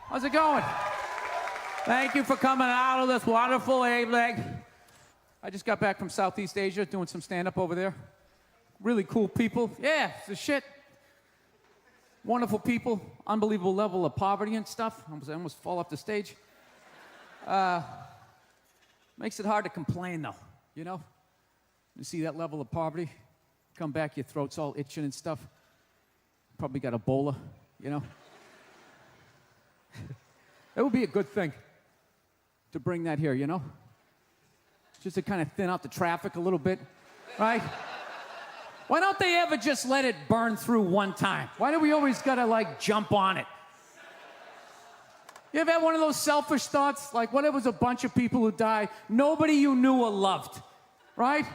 How's it going? Thank you for coming out of this wonderful A-leg. I just got back from Southeast Asia doing some stand-up over there. Really cool people. Yeah, it's the shit. Wonderful people. Unbelievable level of poverty and stuff. I almost fall off the stage. Makes it hard to complain, though, you know? You see that level of poverty? Come back, your throat's all itching and stuff. Probably got Ebola, you know? It would be a good thing to bring that here, you know? Just to kind of thin out the traffic a little bit, right? Why don't they ever just let it burn through one time? Why do we always gotta, like, jump on it? You ever had one of those selfish thoughts? Like, what if it was a bunch of people who died, nobody you knew or loved, right?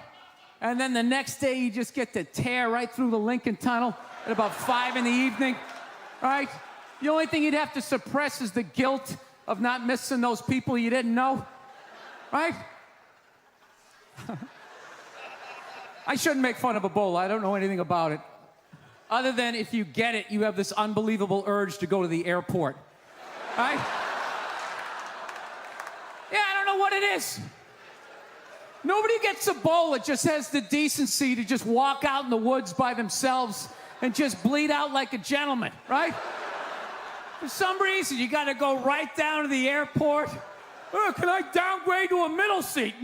And then the next day, you just get to tear right through the Lincoln Tunnel at about 5 in the evening, right? The only thing you'd have to suppress is the guilt of not missing those people you didn't know, right? I shouldn't make fun of Ebola. I don't know anything about it. Other than if you get it, you have this unbelievable urge to go to the airport, right? Yeah, I don't know what it is. Nobody gets Ebola, just has the decency to just walk out in the woods by themselves and just bleed out like a gentleman, right? For some reason, you got to go right down to the airport. Oh, can I downgrade to a middle seat?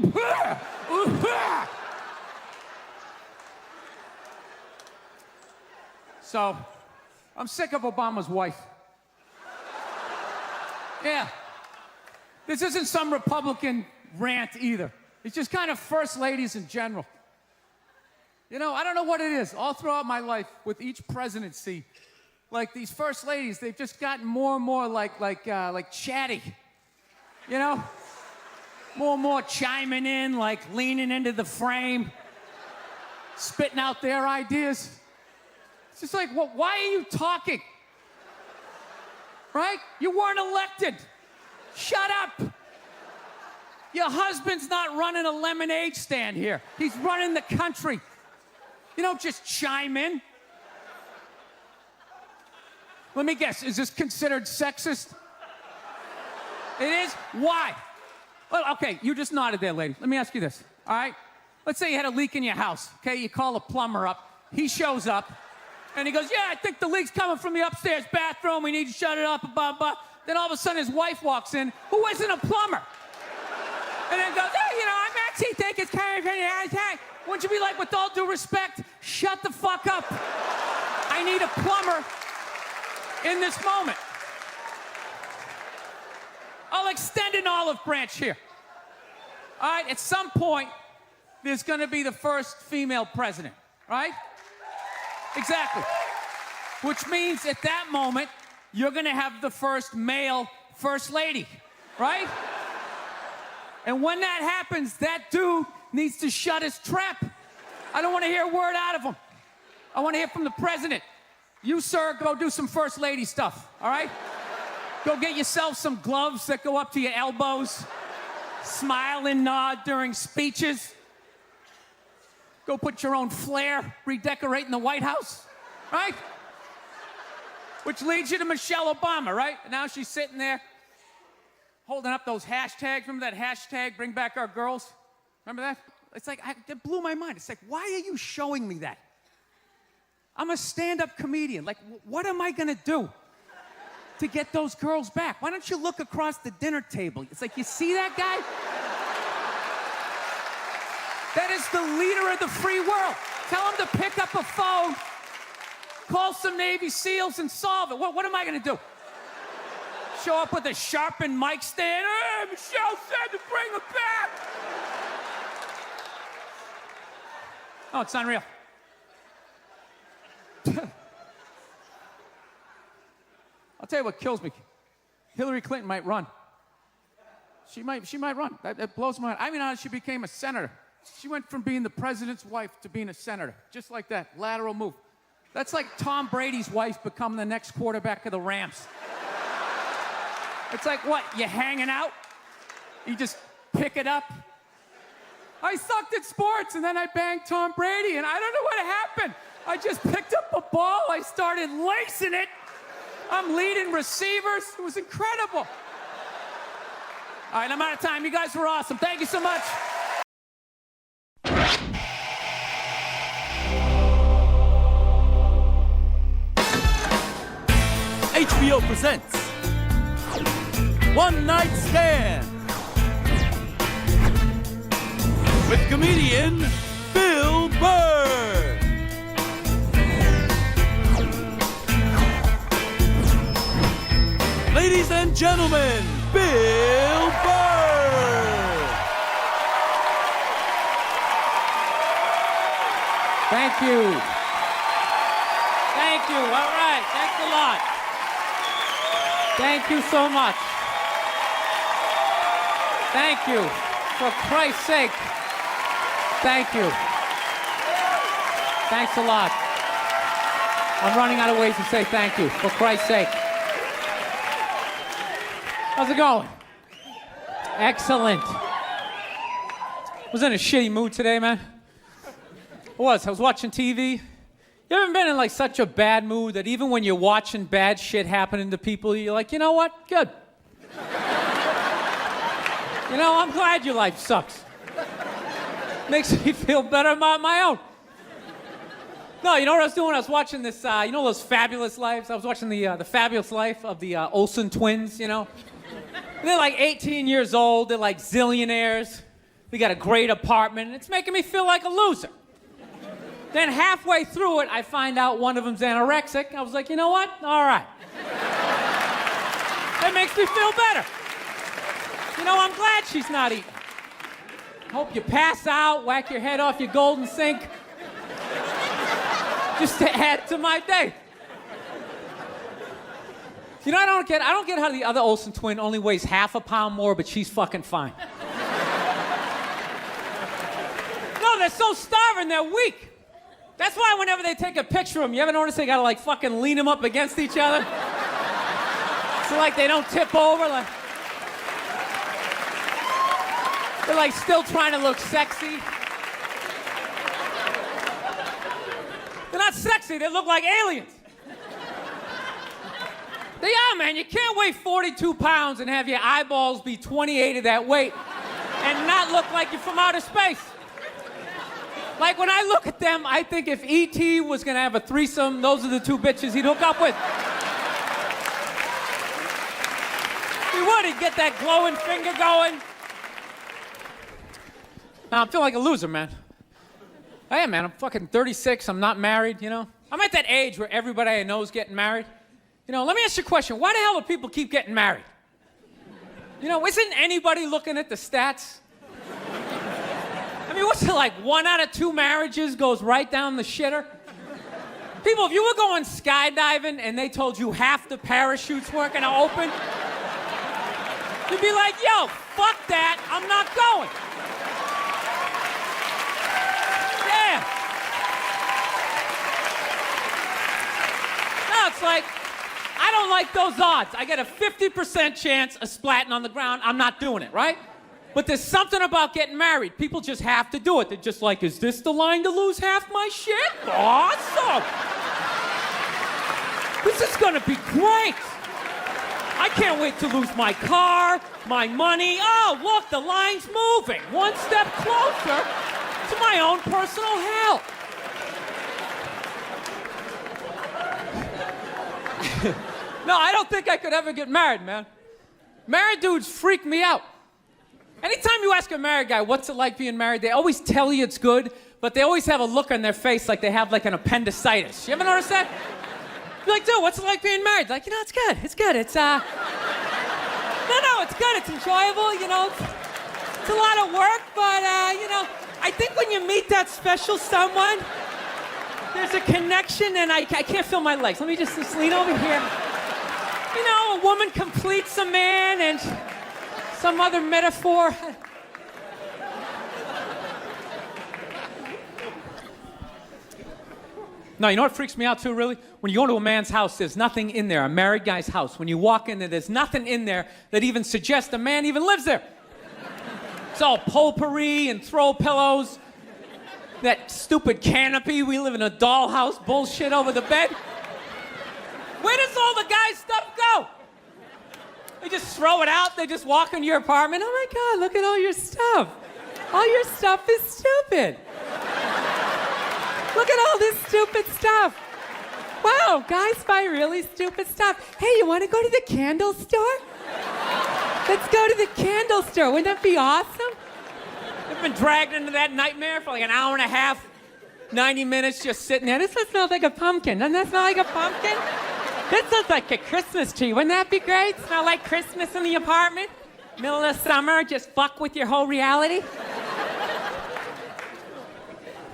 So, I'm sick of Obama's wife. Yeah. This isn't some Republican rant either. It's just kind of first ladies in general. You know, I don't know what it is. All throughout my life, with each presidency, like these first ladies, they've just gotten more and more like chatty. You know? More and more chiming in, like leaning into the frame, spitting out their ideas. It's just like, well, why are you talking? Right? You weren't elected. Shut up. Your husband's not running a lemonade stand here. He's running the country. You don't just chime in. Let me guess, is this considered sexist? It is? Why? Well, okay, you just nodded there, lady. Let me ask you this, all right? Let's say you had a leak in your house, okay? You call a plumber up. He shows up, and he goes, yeah, I think the leak's coming from the upstairs bathroom. We need to shut it up, blah, blah. Then all of a sudden, his wife walks in, who isn't a plumber. And then goes, hey, you know, I'm actually thinking it's kind of... Wouldn't you be like, with all due respect, shut the fuck up. I need a plumber in this moment. I'll extend an olive branch here. All right, at some point, there's going to be the first female president, right? Exactly. Which means at that moment, you're going to have the first male first lady, right? And when that happens, that dude needs to shut his trap. I don't want to hear a word out of him. I want to hear from the president. You, sir, go do some first lady stuff, all right? Go get yourself some gloves that go up to your elbows. Smile and nod during speeches. Go put your own flair redecorating the White House, right? Which leads you to Michelle Obama, right? And now she's sitting there holding up those hashtags. Remember that hashtag, bring back our girls? Remember that? It's like, that blew my mind. It's like, why are you showing me that? I'm a stand-up comedian. Like, what am I gonna do to get those girls back? Why don't you look across the dinner table? It's like, you see that guy? That is the leader of the free world. Tell him to pick up a phone, call some Navy SEALs and solve it. What am I gonna do? Show up with a sharpened mic stand? Hey, Michelle said to bring him back. Oh, it's unreal. I'll tell you what kills me. Hillary Clinton might run. She might run. That blows my mind. I mean, how she became a senator. She went from being the president's wife to being a senator. Just like that. Lateral move. That's like Tom Brady's wife becoming the next quarterback of the Rams. It's like, what, you hanging out? You just pick it up? I sucked at sports, and then I banged Tom Brady, and I don't know what happened. I just picked up a ball, I started lacing it, I'm leading receivers. It was incredible. All right, I'm out of time. You guys were awesome. Thank you so much. HBO presents One Night Stand with comedian Bill Burr. Ladies and gentlemen, Bill Burr. Thank you. Thank you. All right. Thanks a lot. Thank you so much. Thank you. For Christ's sake. Thank you. Thanks a lot. I'm running out of ways to say thank you. For Christ's sake. How's it going? Excellent. Was in a shitty mood today, man. I was watching TV. You ever been in like such a bad mood that even when you're watching bad shit happening to people, you're like, you know what? Good. You know, I'm glad your life sucks. Makes me feel better about my own. No, you know what I was doing? I was watching this, you know those Fabulous Lives? I was watching the Fabulous Life of the Olsen twins, you know? They're like 18 years old. They're like zillionaires. They got a great apartment. It's making me feel like a loser. Then halfway through it, I find out one of them's anorexic. I was like, you know what? All right. That makes me feel better. You know, I'm glad she's not eating. Hope you pass out, whack your head off your golden sink. Just to add to my day. You know, I don't get how the other Olsen twin only weighs half a pound more, but she's fucking fine. No, they're so starving, they're weak. That's why whenever they take a picture of them, you ever notice they gotta like fucking lean them up against each other? So like they don't tip over, like they're like still trying to look sexy. They're not sexy, they look like aliens. They are, man. You can't weigh 42 pounds and have your eyeballs be 28 of that weight and not look like you're from outer space. Like, when I look at them, I think if E.T. was gonna have a threesome, those are the two bitches he'd hook up with. He would. He'd get that glowing finger going. Now, I'm feeling like a loser, man. I am, man. I'm fucking 36. I'm not married, you know? I'm at that age where everybody I know is getting married. You know, let me ask you a question. Why the hell do people keep getting married? You know, isn't anybody looking at the stats? I mean, what's it like? 1 out of 2 marriages goes right down the shitter? People, if you were going skydiving and they told you half the parachutes weren't gonna open, you'd be like, yo, fuck that, I'm not going. Yeah. No, it's like, I don't like those odds. I get a 50% chance of splatting on the ground. I'm not doing it, right? But there's something about getting married. People just have to do it. They're just like, is this the line to lose half my shit? Awesome. This is gonna be great. I can't wait to lose my car, my money. Oh, look, the line's moving. One step closer to my own personal hell. No, I don't think I could ever get married, man. Married dudes freak me out. Anytime you ask a married guy, what's it like being married, they always tell you it's good, but they always have a look on their face like they have like an appendicitis. You ever notice that? You're like, dude, what's it like being married? Like, you know, it's good. It's good. It's, no, it's good. It's enjoyable, you know. It's a lot of work, but, you know, I think when you meet that special someone, there's a connection, and I can't feel my legs. Let me just lean over here. You know, a woman completes a man, and some other metaphor. No, you know what freaks me out too, really? When you go to a man's house, there's nothing in there, a married guy's house. When you walk in there, there's nothing in there that even suggests a man even lives there. It's all potpourri and throw pillows. That stupid canopy, we live in a dollhouse bullshit over the bed. Where does all all the guy's stuff go? They just throw it out. They just walk into your apartment. Oh my God, look at all your stuff. All your stuff is stupid. Look at all this stupid stuff. Wow, guys buy really stupid stuff. Hey, you want to go to the candle store? Let's go to the candle store. Wouldn't that be awesome? I've been dragged into that nightmare for like an hour and a half, 90 minutes just sitting there. This smells like a pumpkin. Doesn't that smell like a pumpkin? This looks like a Christmas tree. Wouldn't that be great? Smell like Christmas in the apartment? Middle of summer, just fuck with your whole reality?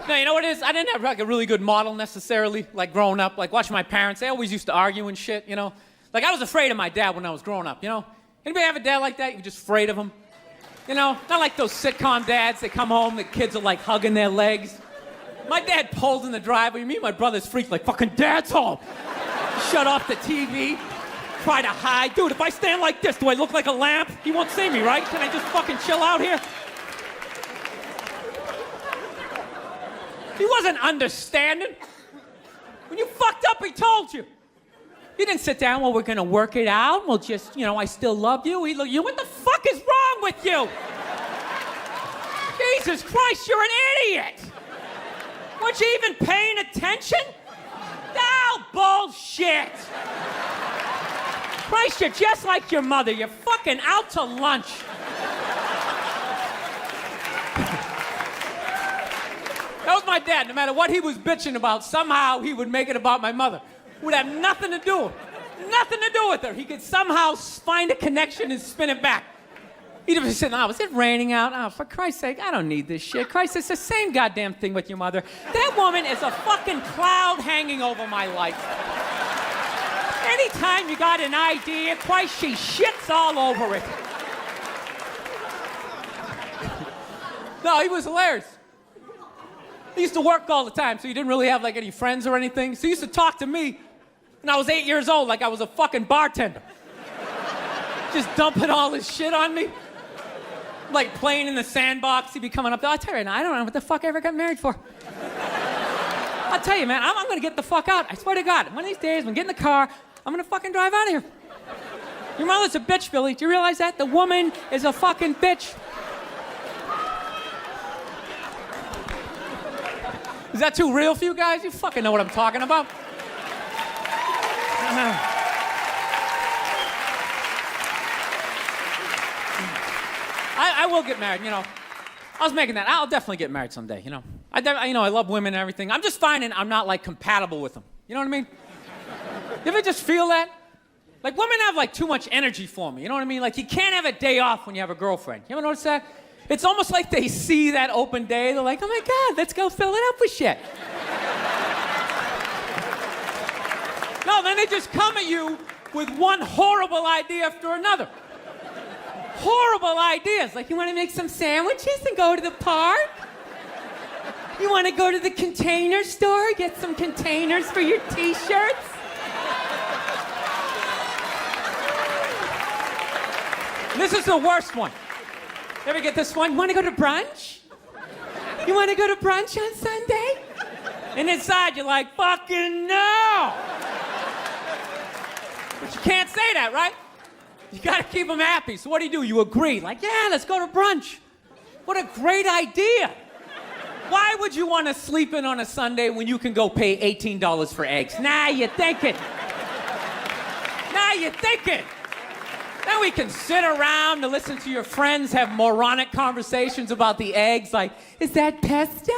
No, you know what it is? I didn't have like a really good model necessarily, like growing up, like watching my parents. They always used to argue and shit, you know? Like I was afraid of my dad when I was growing up, you know? Anybody have a dad like that? You're just afraid of him? You know? Not like those sitcom dads, they come home, the kids are like hugging their legs. My dad pulled in the driveway, me and my brother's freaked like fucking dad's home. Shut off the TV, try to hide. Dude, if I stand like this, do I look like a lamp? He won't see me, right? Can I just fucking chill out here? He wasn't understanding. When you fucked up, he told you. He didn't sit down, well, we're gonna work it out. We'll just, you know, I still love you. He looked, you, what the fuck is wrong with you? Jesus Christ, you're an idiot. Weren't you even paying attention? No, bullshit. Christ, you're just like your mother. You're fucking out to lunch. That was my dad. No matter what he was bitching about, somehow he would make it about my mother. Would have nothing to do with her. He could somehow find a connection and spin it back. He'd have said, oh, is it raining out? Oh, for Christ's sake, I don't need this shit. Christ, it's the same goddamn thing with your mother. That woman is a fucking cloud hanging over my life. Anytime you got an idea, Christ, she shits all over it. No, he was hilarious. He used to work all the time, so he didn't really have like any friends or anything. So he used to talk to me when I was 8 years old like I was a fucking bartender. Just dumping all his shit on me. Like playing in the sandbox, he'd be coming up there. I'll tell you now, I don't know what the fuck I ever got married for. I'll tell you, man, I'm gonna get the fuck out. I swear to God, one of these days, when I get in the car, I'm gonna fucking drive out of here. Your mother's a bitch, Billy. Do you realize that? The woman is a fucking bitch. Is that too real for you guys? You fucking know what I'm talking about. I will get married, you know. I was making that. I'll definitely get married someday, you know. I love women and everything. I'm just finding I'm not, like, compatible with them. You know what I mean? You ever just feel that? Like, women have, like, too much energy for me. You know what I mean? Like, you can't have a day off when you have a girlfriend. You ever notice that? It's almost like they see that open day. They're like, oh, my God, let's go fill it up with shit. No, then they just come at you with one horrible idea after another. Horrible ideas. Like, you want to make some sandwiches and go to the park? You want to go to the container store, get some containers for your T-shirts? This is the worst one. Ever get this one? You want to go to brunch? You want to go to brunch on Sunday? And inside you're like, fucking no! But you can't say that, right? You gotta keep them happy. So what do? You agree. Like, yeah, let's go to brunch. What a great idea. Why would you want to sleep in on a Sunday when you can go pay $18 for eggs? Now you're thinking. Then we can sit around and listen to your friends have moronic conversations about the eggs. Like, is that pesto?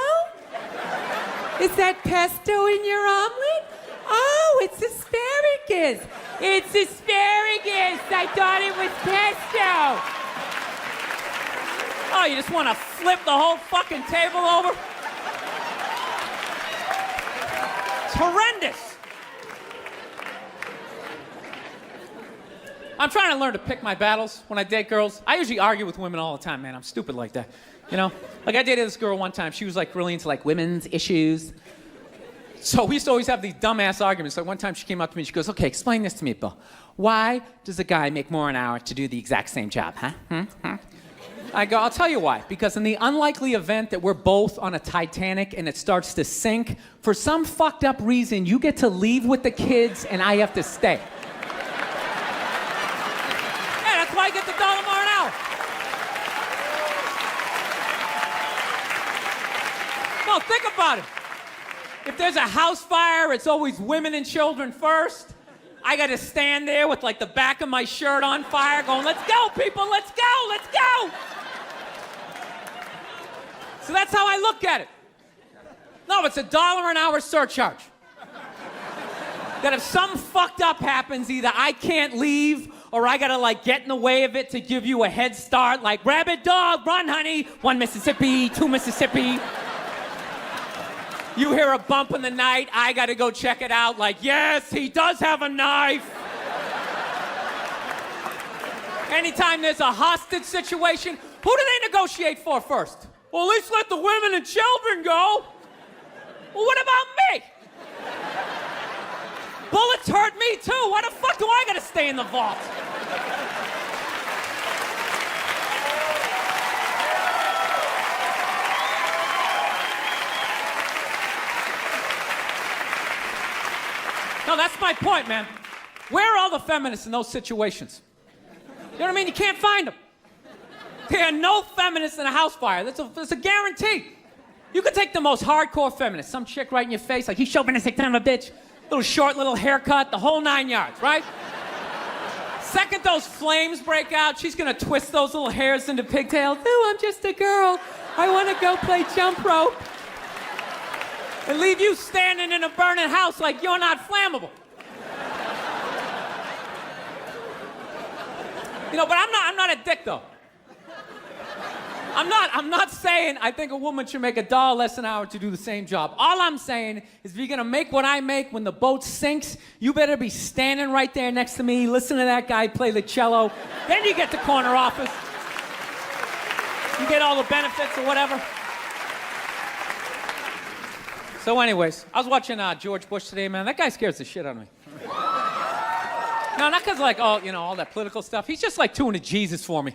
Is that pesto in your omelet? Oh, it's asparagus. It's asparagus. I thought it was pesto. Oh, you just want to flip the whole fucking table over? It's horrendous. I'm trying to learn to pick my battles when I date girls. I usually argue with women all the time, man. I'm stupid like that, you know? Like, I dated this girl one time. She was, like, really into, like, women's issues. So we used to always have these dumbass arguments. Like, one time she came up to me and she goes, okay, explain this to me, Bill. Why does a guy make more an hour to do the exact same job, huh? I go, I'll tell you why. Because in the unlikely event that we're both on a Titanic and it starts to sink, for some fucked up reason, you get to leave with the kids and I have to stay. I get the $1 more an hour. No, think about it. If there's a house fire, it's always women and children first. I got to stand there with like the back of my shirt on fire going, let's go, people, let's go, let's go. So that's how I look at it. No, it's a $1 an hour surcharge. That if something fucked up happens, either I can't leave or I gotta like get in the way of it to give you a head start, like rabid dog, run honey, 1 Mississippi, 2 Mississippi. You hear a bump in the night, I gotta go check it out, like, yes, he does have a knife. Anytime there's a hostage situation, who do they negotiate for first? Well, at least let the women and children go. Well, what about me? Bullets hurt me too. Why the fuck do I gotta stay in the vault? No, that's my point, man. Where are all the feminists in those situations? You know what I mean? You can't find them. There are no feminists in a house fire. That's a guarantee. You could take the most hardcore feminist, some chick right in your face, like, he's chauvinistic, son of a bitch. Little short, little haircut, the whole 9 yards, right? Second those flames break out, she's gonna twist those little hairs into pigtails. Oh, I'm just a girl. I wanna go play jump rope. And leave you standing in a burning house like you're not flammable. You know, but I'm not a dick though. I'm not saying I think a woman should make $1 less an hour to do the same job. All I'm saying is if you're gonna make what I make when the boat sinks, you better be standing right there next to me, listen to that guy play the cello. Then you get the corner office. You get all the benefits or whatever. So anyways, I was watching George Bush today, man. That guy scares the shit out of me. No, not because like, oh, you know, all that political stuff. He's just like too into Jesus for me.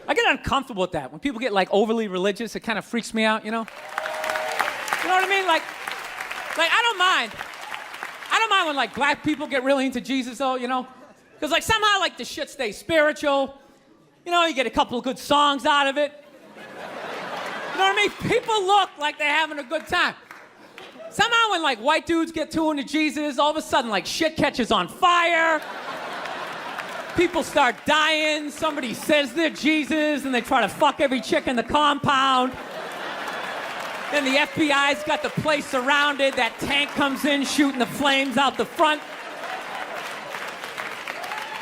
I get uncomfortable with that. When people get like overly religious, it kind of freaks me out, you know? You know what I mean? Like I don't mind. I don't mind when like black people get really into Jesus though, you know? Because like somehow like the shit stays spiritual. You know, you get a couple of good songs out of it. You know what I mean? People look like they're having a good time. Somehow when like white dudes get too into Jesus, all of a sudden like shit catches on fire. People start dying, somebody says they're Jesus, and they try to fuck every chick in the compound. Then the FBI's got the place surrounded, that tank comes in shooting the flames out the front.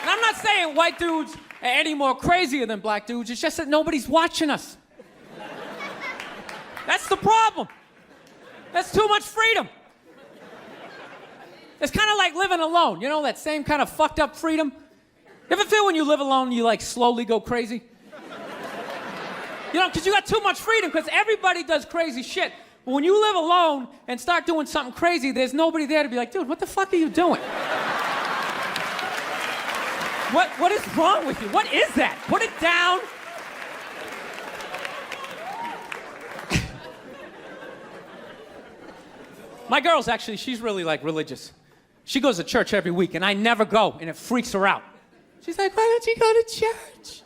And I'm not saying white dudes are any more crazier than black dudes, it's just that nobody's watching us. That's the problem. That's too much freedom. It's kind of like living alone, you know, that same kind of fucked up freedom. You ever feel when you live alone, you like slowly go crazy? You know, because you got too much freedom, because everybody does crazy shit. But when you live alone and start doing something crazy, there's nobody there to be like, dude, what the fuck are you doing? What is wrong with you? What is that? Put it down. My girl's actually, she's really like religious. She goes to church every week, and I never go, and it freaks her out. She's like, why don't you go to church?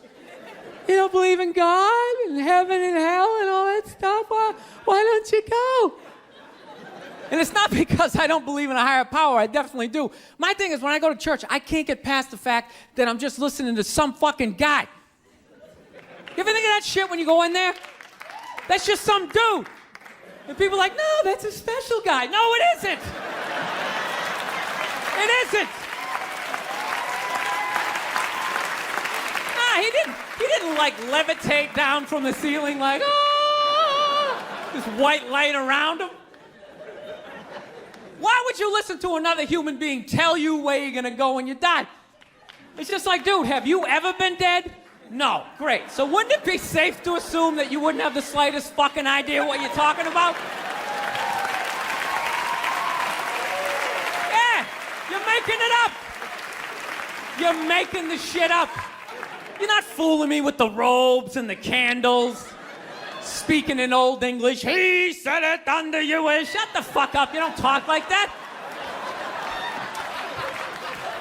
You don't believe in God and heaven and hell and all that stuff? Why don't you go? And it's not because I don't believe in a higher power. I definitely do. My thing is when I go to church, I can't get past the fact that I'm just listening to some fucking guy. You ever think of that shit when you go in there? That's just some dude. And people are like, no, that's a special guy. No, it isn't. It isn't. He didn't like levitate down from the ceiling like, oh, this white light around him. Why would you listen to another human being tell you where you're gonna go when you die? It's just like, dude, have you ever been dead? No, great. So wouldn't it be safe to assume that you wouldn't have the slightest fucking idea what you're talking about? Yeah, you're making it up. You're making the shit up. You're not fooling me with the robes and the candles, speaking in Old English. He said it under you. Shut the fuck up. You don't talk like that.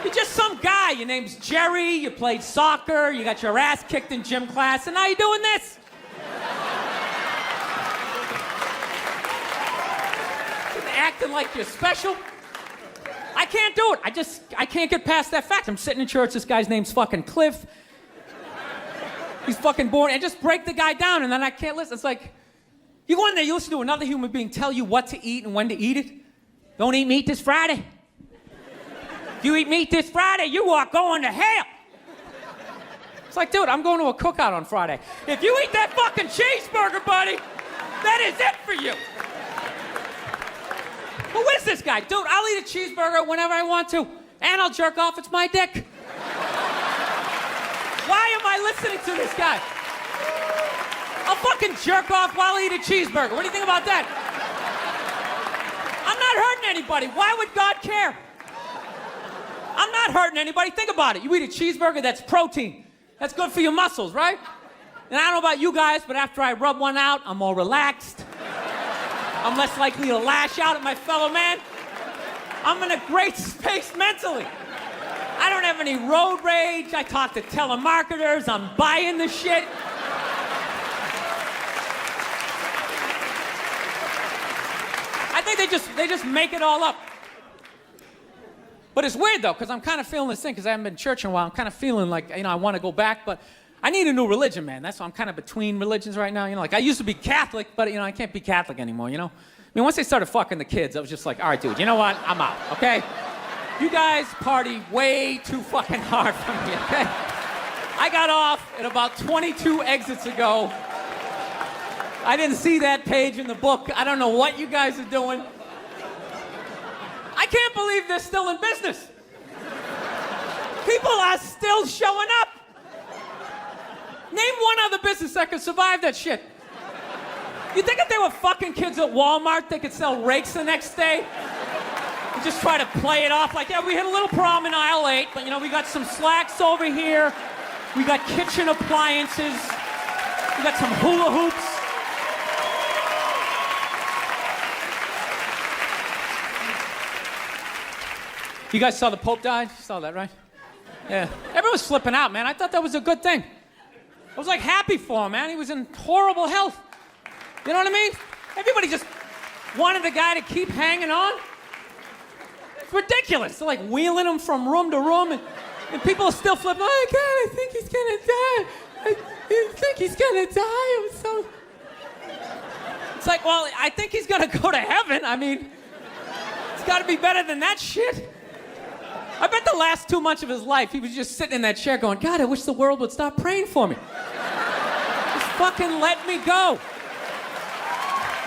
You're just some guy. Your name's Jerry. You played soccer. You got your ass kicked in gym class, and now you're doing this. Acting like you're special. I can't do it. I can't get past that fact. I'm sitting in church. This guy's name's fucking Cliff. He's fucking boring. And just break the guy down, and then I can't listen. It's like, you go in there, you listen to another human being tell you what to eat and when to eat it. Don't eat meat this Friday. If you eat meat this Friday, you are going to hell. It's like, dude, I'm going to a cookout on Friday. If you eat that fucking cheeseburger, buddy, that is it for you. Who is this guy? Dude, I'll eat a cheeseburger whenever I want to, and I'll jerk off. It's my dick. Why am I listening to this guy? I'll fucking jerk off while I eat a cheeseburger. What do you think about that? I'm not hurting anybody. Why would God care? I'm not hurting anybody. Think about it. You eat a cheeseburger, that's protein. That's good for your muscles, right? And I don't know about you guys, but after I rub one out, I'm more relaxed. I'm less likely to lash out at my fellow man. I'm in a great space mentally. I don't have any road rage. I talk to telemarketers. I'm buying the shit. I think they just make it all up. But it's weird though, because I'm kind of feeling this thing, because I haven't been to church in a while. I'm kind of feeling like, I want to go back, but I need a new religion, man. That's why I'm kind of between religions right now. Like I used to be Catholic, but I can't be Catholic anymore, I mean, once they started fucking the kids, I was just like, all right, dude, you know what? I'm out, okay? You guys party way too fucking hard for me, okay? I got off at about 22 exits ago. I didn't see that page in the book. I don't know what you guys are doing. I can't believe they're still in business. People are still showing up. Name one other business that could survive that shit. You think if they were fucking kids at Walmart, they could sell rakes the next day? And just try to play it off like, yeah, we hit a little problem in aisle 8, but we got some slacks over here. We got kitchen appliances. We got some hula hoops. You guys saw the Pope died? You saw that, right? Yeah. Everyone was flipping out, man. I thought that was a good thing. I was like happy for him, man. He was in horrible health. You know what I mean? Everybody just wanted the guy to keep hanging on. It's ridiculous. They're like wheeling him from room to room, and people are still flipping. Oh, God, I think he's gonna die. I think he's gonna die. It's like, well, I think he's gonna go to heaven. I mean, it's gotta be better than that shit. I bet the last 2 months of his life, he was just sitting in that chair going, God, I wish the world would stop praying for me. Just fucking let me go.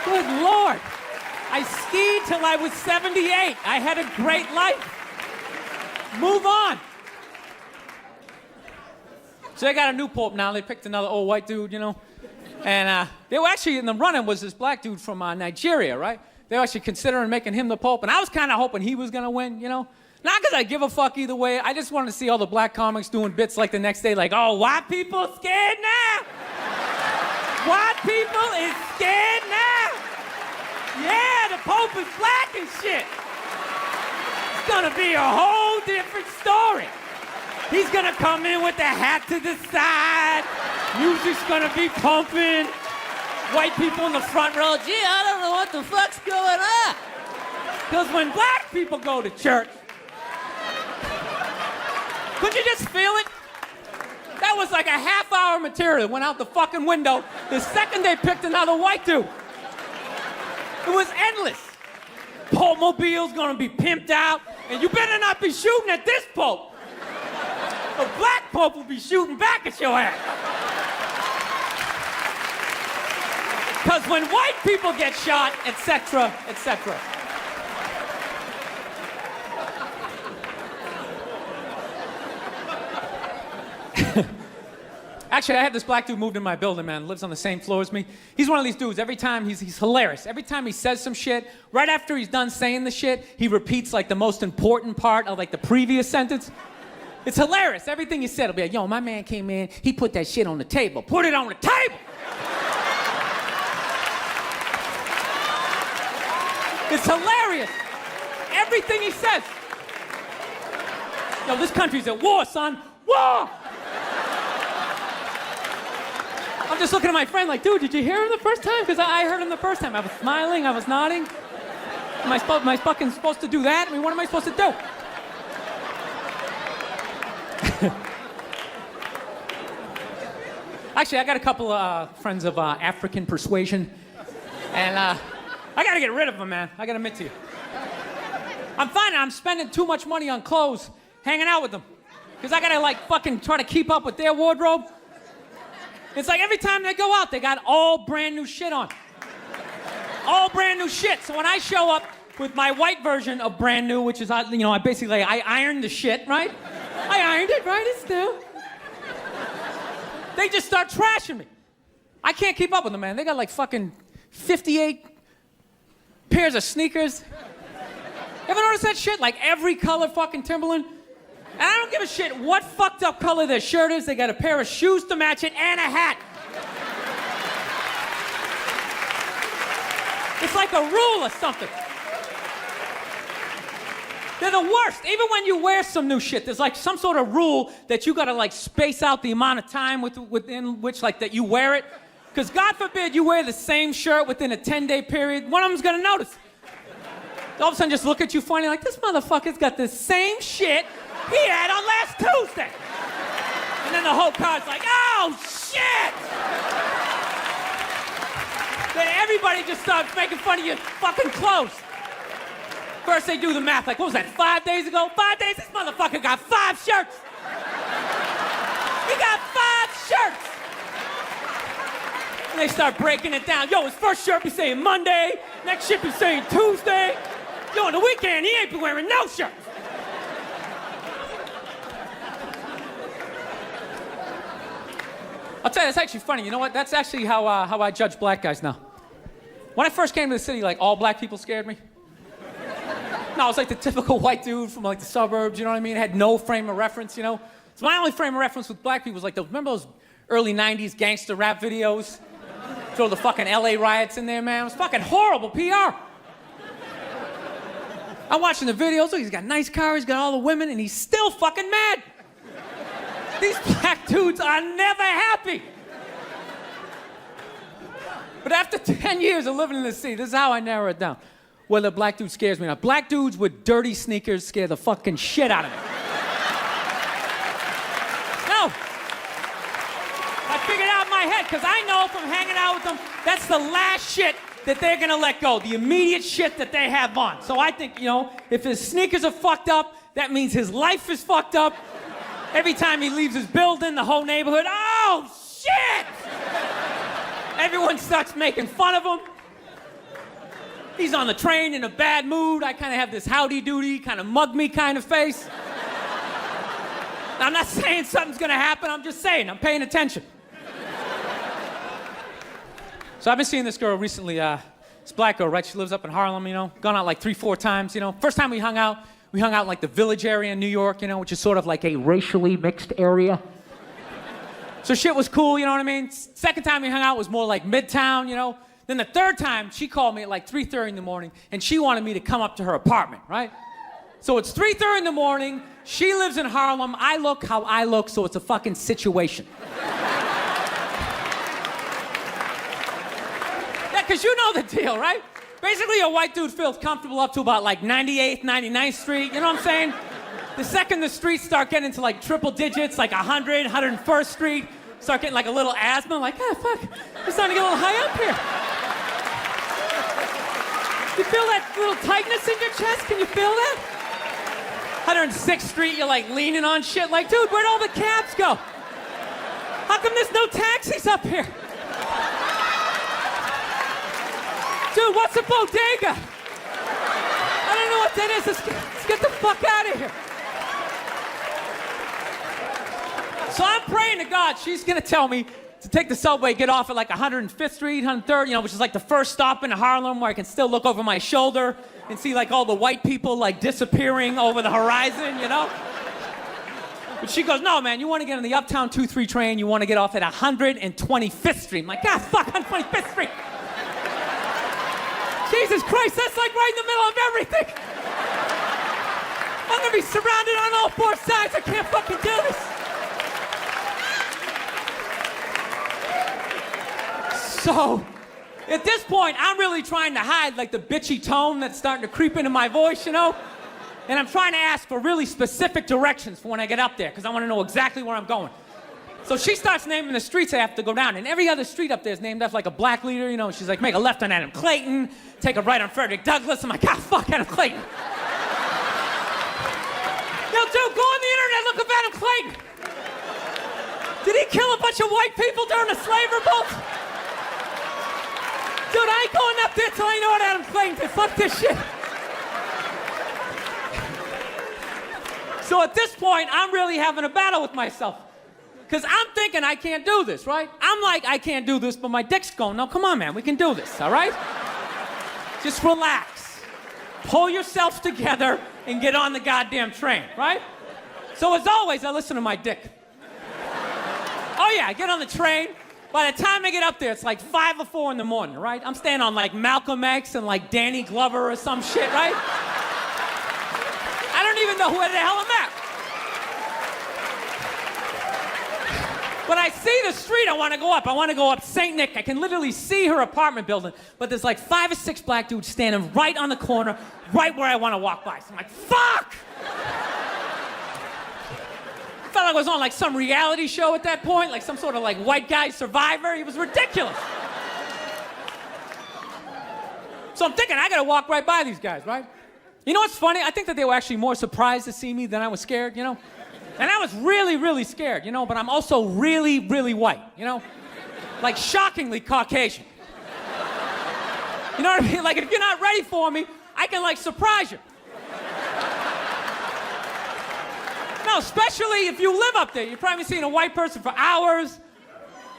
Good Lord. I skied till I was 78. I had a great life. Move on. So they got a new pope now. They picked another old white dude, And they were actually, in the running was this black dude from Nigeria, right? They were actually considering making him the pope. And I was kind of hoping he was going to win, Not because I give a fuck either way. I just wanted to see all the black comics doing bits like the next day, like, oh, white people scared now. White people is scared now. Yeah, the Pope is black and shit. It's gonna be a whole different story. He's gonna come in with the hat to the side. Music's gonna be pumping. White people in the front row, gee, I don't know what the fuck's going on. Because when black people go to church, couldn't you just feel it? That was like a half-hour material that went out the fucking window the second they picked another white dude. It was endless. Pope mobile's gonna be pimped out, and you better not be shooting at this Pope. The black Pope will be shooting back at your ass. Because when white people get shot, etc., etc. Actually, I had this black dude moved in my building, man. Lives on the same floor as me. He's one of these dudes. Every time, he's hilarious. Every time he says some shit, right after he's done saying the shit, he repeats like the most important part of like the previous sentence. It's hilarious. Everything he said will be like, yo, my man came in, he put that shit on the table. Put it on the table! It's hilarious. Everything he says. Yo, this country's at war, son. War! I'm just looking at my friend like, dude, did you hear him the first time? Because I heard him the first time. I was smiling, I was nodding. Am I fucking supposed to do that? I mean, what am I supposed to do? Actually, I got a couple of friends of African persuasion, and I gotta get rid of them, man. I gotta admit to you. I'm finding I'm spending too much money on clothes hanging out with them, because I gotta like fucking try to keep up with their wardrobe. It's like every time they go out, they got all brand new shit on. All brand new shit. So when I show up with my white version of brand new, which is, I ironed the shit, right? I ironed it, right? It's new. They just start trashing me. I can't keep up with them, man. They got like fucking 58 pairs of sneakers. Ever notice that shit? Like every color fucking Timberland. And I don't give a shit what fucked up color their shirt is. They got a pair of shoes to match it and a hat. It's like a rule or something. They're the worst. Even when you wear some new shit, there's like some sort of rule that you gotta like space out the amount of time within which like that you wear it. Because God forbid you wear the same shirt within a 10-day period, one of them's gonna notice. All of a sudden just look at you funny like, this motherfucker's got the same shit he had on last Tuesday. And then the whole crowd's like, oh shit! Then everybody just starts making fun of your fucking clothes. First they do the math, like, what was that, 5 days ago? 5 days? This motherfucker got 5 shirts! He got 5 shirts! And they start breaking it down. Yo, his first shirt be saying Monday, next shirt be saying Tuesday. Yo, on the weekend, he ain't been wearing no shirts. I'll tell you, that's actually funny. You know what? That's actually how I judge black guys now. When I first came to the city, like, all black people scared me. No, I was like the typical white dude from like the suburbs, you know what I mean? Had no frame of reference, you know? So my only frame of reference with black people was like, remember those early 90s gangster rap videos? Throw the fucking LA riots in there, man. It was fucking horrible PR. I'm watching the videos, look, he's got a nice car, he's got all the women, and he's still fucking mad. These black dudes are never happy. But after 10 years of living in the city, this is how I narrow it down. Whether a black dude scares me or not. Black dudes with dirty sneakers scare the fucking shit out of me. No. I figured it out in my head, because I know from hanging out with them, that's the last shit that they're gonna let go, the immediate shit that they have on. So I think, you know, if his sneakers are fucked up, that means his life is fucked up. Every time he leaves his building, the whole neighborhood, oh, shit! Everyone starts making fun of him. He's on the train in a bad mood. I kind of have this howdy-doody, kind of mug-me kind of face. Now, I'm not saying something's gonna happen, I'm just saying, I'm paying attention. So I've been seeing this girl recently, this black girl, right? She lives up in Harlem, you know, gone out like 3-4 times, you know. First time we hung out in like the Village area in New York, you know, which is sort of like a racially mixed area. So shit was cool, you know what I mean? Second time we hung out was more like Midtown, you know. Then the third time, she called me at like 3:30 in the morning, and she wanted me to come up to her apartment, right? So it's 3:30 in the morning, she lives in Harlem, I look how I look, so it's a fucking situation. Yeah, because you know the deal, right? Basically, a white dude feels comfortable up to about like 98th, 99th Street, you know what I'm saying? The second the streets start getting to like triple digits, like 100, 101st Street, start getting like a little asthma, like, ah, fuck, it's starting to get a little high up here. You feel that little tightness in your chest? Can you feel that? 106th Street, you're like leaning on shit, like, dude, where'd all the cabs go? How come there's no taxis up here? Dude, what's a bodega? I don't know what that is. Let's get the fuck out of here. So I'm praying to God she's gonna tell me to take the subway, get off at like 105th Street, 103rd, you know, which is like the first stop in Harlem where I can still look over my shoulder and see like all the white people like disappearing over the horizon, you know? But she goes, no, man, you want to get on the Uptown 2-3 train, you want to get off at 125th Street. I'm like, God, fuck, 125th Street. Jesus Christ, that's like right in the middle of everything. On the gonna be surrounded on all four sides. I can't fucking do this. So, at this point, I'm really trying to hide like the bitchy tone that's starting to creep into my voice, you know? And I'm trying to ask for really specific directions for when I get up there, because I want to know exactly where I'm going. So she starts naming the streets I have to go down, and every other street up there is named after like a black leader, you know? She's like, make a left on Adam Clayton, take a right on Frederick Douglass. I'm like, ah, fuck Adam Clayton. Yo, dude, go on the internet, look up Adam Clayton. Did he kill a bunch of white people during the slave revolt? Dude, I ain't going up there till I know what Adam Clayton did. Fuck this shit. So at this point, I'm really having a battle with myself. Because I'm thinking I can't do this, right? I'm like, I can't do this, but my dick's going, no, come on, man, we can do this, all right? Just relax. Pull yourself together and get on the goddamn train, right? So as always, I listen to my dick. Oh yeah, I get on the train. By the time I get up there, it's like 5 or 4 in the morning, right? I'm staying on like Malcolm X and like Danny Glover or some shit, right? I don't even know where the hell I'm at. When I see the street I want to go up, I want to go up St. Nick. I can literally see her apartment building, but there's like 5 or 6 black dudes standing right on the corner, right where I want to walk by. So I'm like, fuck! I felt like I was on like some reality show at that point, like some sort of like white guy survivor. It was ridiculous. So I'm thinking, I gotta walk right by these guys, right? You know what's funny? I think that they were actually more surprised to see me than I was scared, you know? And I was really, really scared, you know, but I'm also really, really white, you know? Like shockingly Caucasian. You know what I mean? Like if you're not ready for me, I can like surprise you. No, especially if you live up there. You've probably seen a white person for hours,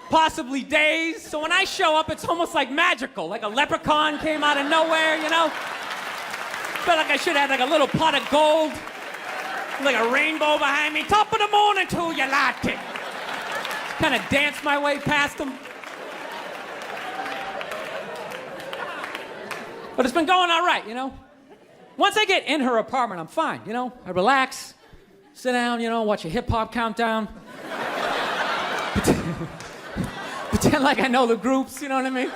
possibly days. So when I show up, it's almost like magical. Like a leprechaun came out of nowhere, you know? Felt like I should have like a little pot of gold, like a rainbow behind me. Top of the morning to you, like it. Kind of danced my way past them. But it's been going all right, you know? Once I get in her apartment, I'm fine, you know? I relax. Sit down, you know, watch a hip-hop countdown. Pretend like I know the groups, you know what I mean?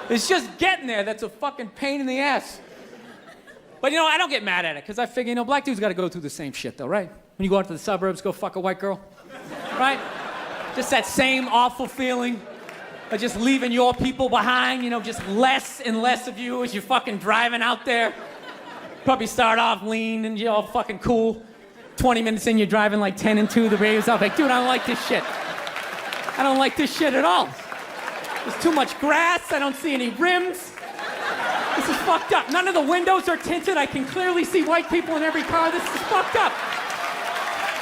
It's just getting there that's a fucking pain in the ass. But, you know, I don't get mad at it, because I figure, you know, black dudes got to go through the same shit, though, right? When you go out to the suburbs, go fuck a white girl, right? Just that same awful feeling of just leaving your people behind, you know, just less and less of you as you're fucking driving out there. Probably start off lean and you're all fucking cool. 20 minutes in, you're driving like 10 and 2, the radio's off. Like, dude, I don't like this shit. I don't like this shit at all. There's too much grass. I don't see any rims. This is fucked up. None of the windows are tinted. I can clearly see white people in every car. This is fucked up.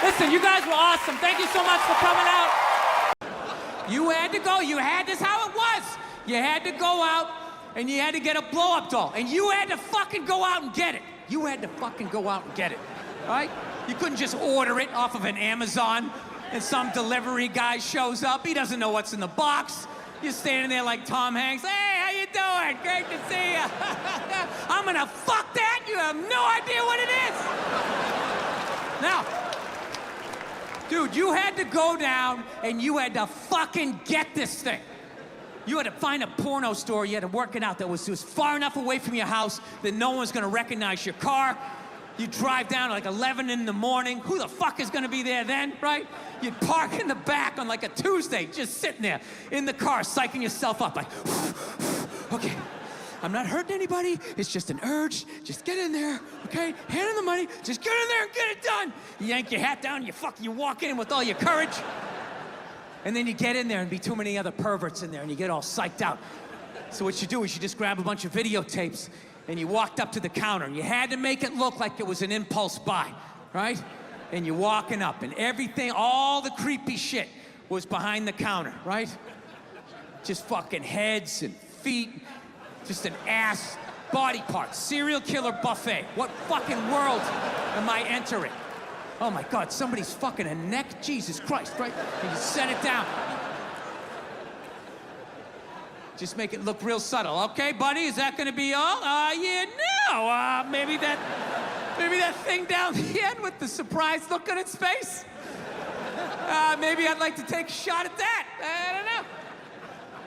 Listen, you guys were awesome. Thank you so much for coming out. You had to go. You had this how it was. You had to go out and you had to get a blow-up doll. And you had to fucking go out and get it. You had to fucking go out and get it. All right? You couldn't just order it off of an Amazon and some delivery guy shows up. He doesn't know what's in the box. You're standing there like Tom Hanks. Hey, how you doing? Great to see you. I'm gonna fuck that. You have no idea what it is. Now, dude, you had to go down and you had to fucking get this thing. You had to find a porno store, you had to work it out that was far enough away from your house that no one's gonna recognize your car. You drive down at like 11 in the morning. Who the fuck is gonna be there then, right? You'd park in the back on like a Tuesday, just sitting there in the car, psyching yourself up like, okay, I'm not hurting anybody. It's just an urge. Just get in there, okay? Hand in the money. Just get in there and get it done. You yank your hat down, you walk in with all your courage. And then you get in there and be too many other perverts in there and you get all psyched out. So what you do is you just grab a bunch of videotapes and you walked up to the counter and you had to make it look like it was an impulse buy, right? And you're walking up and everything, all the creepy shit was behind the counter, right? Just fucking heads and feet, just an ass, body parts, serial killer buffet. What fucking world am I entering? Oh my God, somebody's fucking a neck, Jesus Christ, right? And you set it down. Just make it look real subtle. Okay, buddy, is that gonna be all? Yeah, know. Maybe that thing down the end with the surprised look on its face. Maybe I'd like to take a shot at that. I don't know.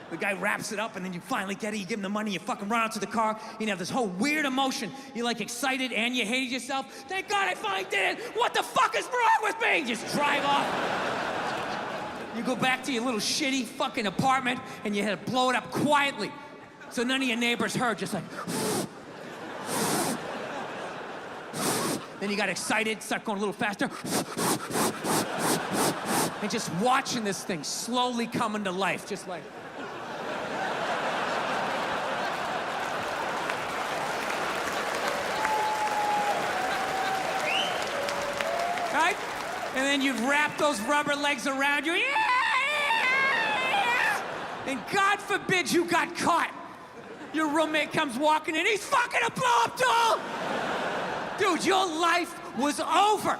The guy wraps it up, and then you finally get it. You give him the money. You fucking run out to the car. You have this whole weird emotion. You're like excited, and you hated yourself. Thank God I finally did it. What the fuck is wrong with me? You just drive off. You go back to your little shitty fucking apartment, and you had to blow it up quietly, so none of your neighbors heard. Just like. Then you got excited, start going a little faster. And just watching this thing slowly coming to life, just like. Right? And then you'd wrap those rubber legs around you. And God forbid you got caught. Your roommate comes walking in, he's fucking a blow-up doll! Dude, your life was over.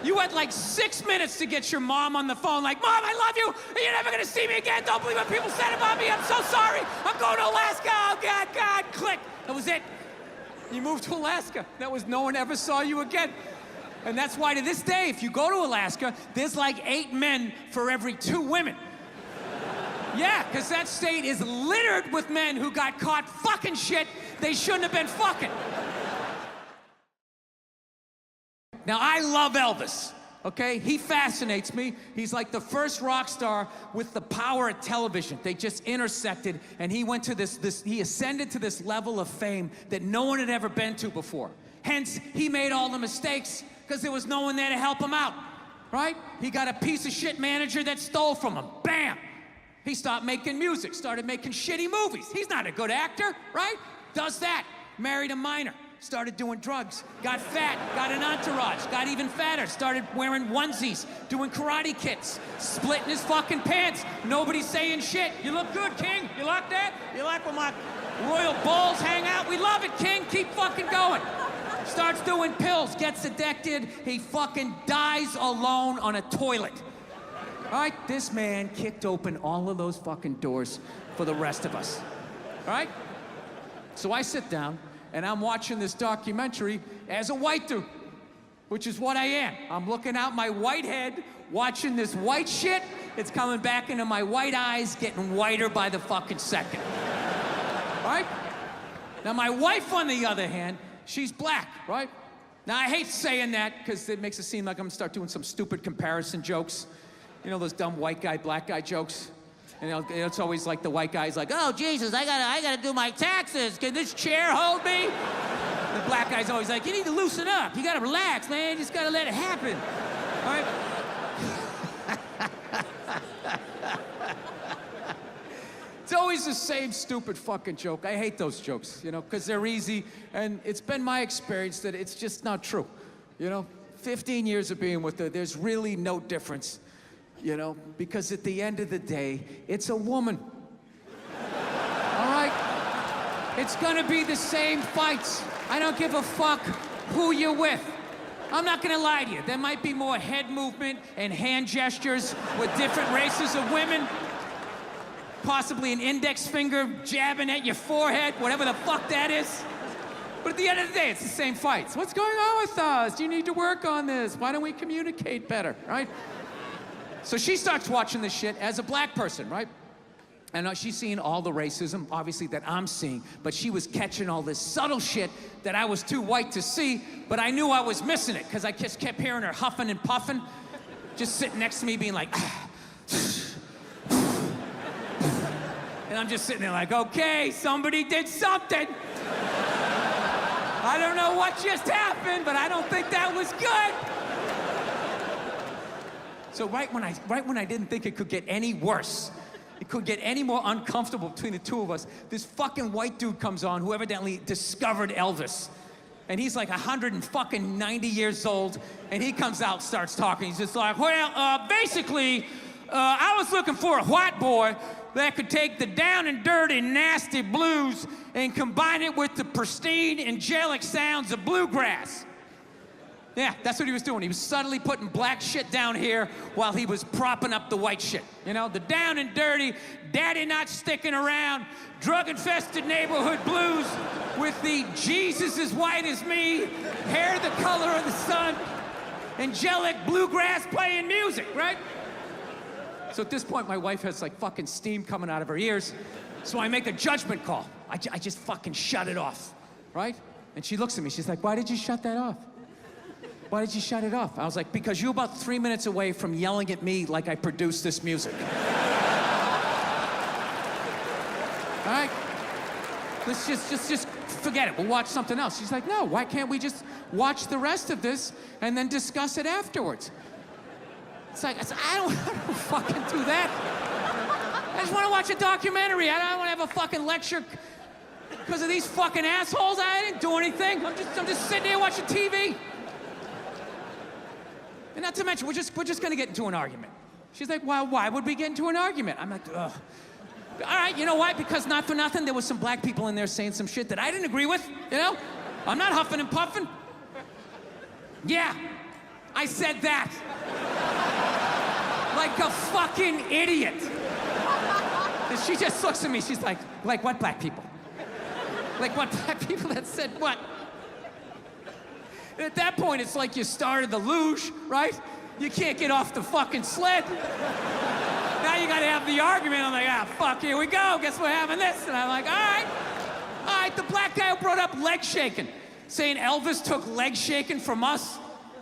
You had like 6 minutes to get your mom on the phone, like, Mom, I love you, and you're never gonna see me again. Don't believe what people said about me. I'm so sorry. I'm going to Alaska. Oh, God, click. That was it. You moved to Alaska. That was no one ever saw you again. And that's why to this day, if you go to Alaska, there's like 8 men for every 2 women. Yeah, because that state is littered with men who got caught fucking shit they shouldn't have been fucking. Now, I love Elvis, okay? He fascinates me. He's like the first rock star with the power of television. They just intersected, and he went to he ascended to this level of fame that no one had ever been to before. Hence, he made all the mistakes because there was no one there to help him out, right? He got a piece of shit manager that stole from him. Bam! He stopped making music, started making shitty movies. He's not a good actor, right? Does that. Married a minor. Started doing drugs, got fat, got an entourage, got even fatter, started wearing onesies, doing karate kicks, splitting his fucking pants. Nobody's saying shit. You look good, King. You like that? You like when my royal balls hang out? We love it, King. Keep fucking going. Starts doing pills, gets addicted. He fucking dies alone on a toilet. All right? This man kicked open all of those fucking doors for the rest of us. All right? So I sit down, and I'm watching this documentary as a white dude, which is what I am. I'm looking out my white head, watching this white shit. It's coming back into my white eyes, getting whiter by the fucking second. All right? Now, my wife, on the other hand, she's black, right? Now, I hate saying that because it makes it seem like I'm gonna start doing some stupid comparison jokes. You know, those dumb white guy, black guy jokes? And it's always like the white guy's like, oh, Jesus, I gotta do my taxes. Can this chair hold me? The black guy's always like, you need to loosen up. You gotta relax, man. You just gotta let it happen. All right? It's always the same stupid fucking joke. I hate those jokes, you know, because they're easy. And it's been my experience that it's just not true. You know, 15 years of being with her, there's really no difference. You know, because at the end of the day, it's a woman. All right? It's gonna be the same fights. I don't give a fuck who you're with. I'm not gonna lie to you. There might be more head movement and hand gestures with different races of women. Possibly an index finger jabbing at your forehead, whatever the fuck that is. But at the end of the day, it's the same fights. What's going on with us? You need to work on this. Why don't we communicate better, right? So she starts watching this shit as a black person, right? And she's seeing all the racism, obviously, that I'm seeing, but she was catching all this subtle shit that I was too white to see, but I knew I was missing it, because I just kept hearing her huffing and puffing, just sitting next to me being like, and I'm just sitting there like, okay, somebody did something. I don't know what just happened, but I don't think that was good. So right when I didn't think it could get any worse, it could get any more uncomfortable between the two of us, this fucking white dude comes on who evidently discovered Elvis. And he's like 190 years old, and he comes out, starts talking. He's just like, well, basically, I was looking for a white boy that could take the down and dirty, nasty blues and combine it with the pristine, angelic sounds of bluegrass. Yeah, that's what he was doing. He was subtly putting black shit down here while he was propping up the white shit. You know, the down and dirty, daddy not sticking around, drug-infested neighborhood blues with the Jesus as white as me, hair the color of the sun, angelic bluegrass playing music, right? So at this point, my wife has like fucking steam coming out of her ears. So I make a judgment call. I just fucking shut it off, right? And she looks at me, she's like, why did you shut that off? Why did you shut it off? I was like, because you're about 3 minutes away from yelling at me like I produced this music. All right? Let's just forget it. We'll watch something else. She's like, no, why can't we just watch the rest of this and then discuss it afterwards? It's like, I don't fucking do that. I just want to watch a documentary. I don't want to have a fucking lecture because of these fucking assholes. I didn't do anything. I'm just sitting here watching TV. And not to mention, we're just gonna get into an argument. She's like, well, why would we get into an argument? I'm like, ugh. All right, you know why? Because not for nothing, there was some black people in there saying some shit that I didn't agree with, you know? I'm not huffing and puffing. Yeah, I said that. Like a fucking idiot. And she just looks at me, she's like what black people? Like what black people that said what? At that point, it's like you started the luge, right? You can't get off the fucking sled. Now you gotta have the argument. I'm like, fuck, here we go. Guess we're having this. And I'm like, all right, the black guy who brought up leg shaking, saying Elvis took leg shaking from us.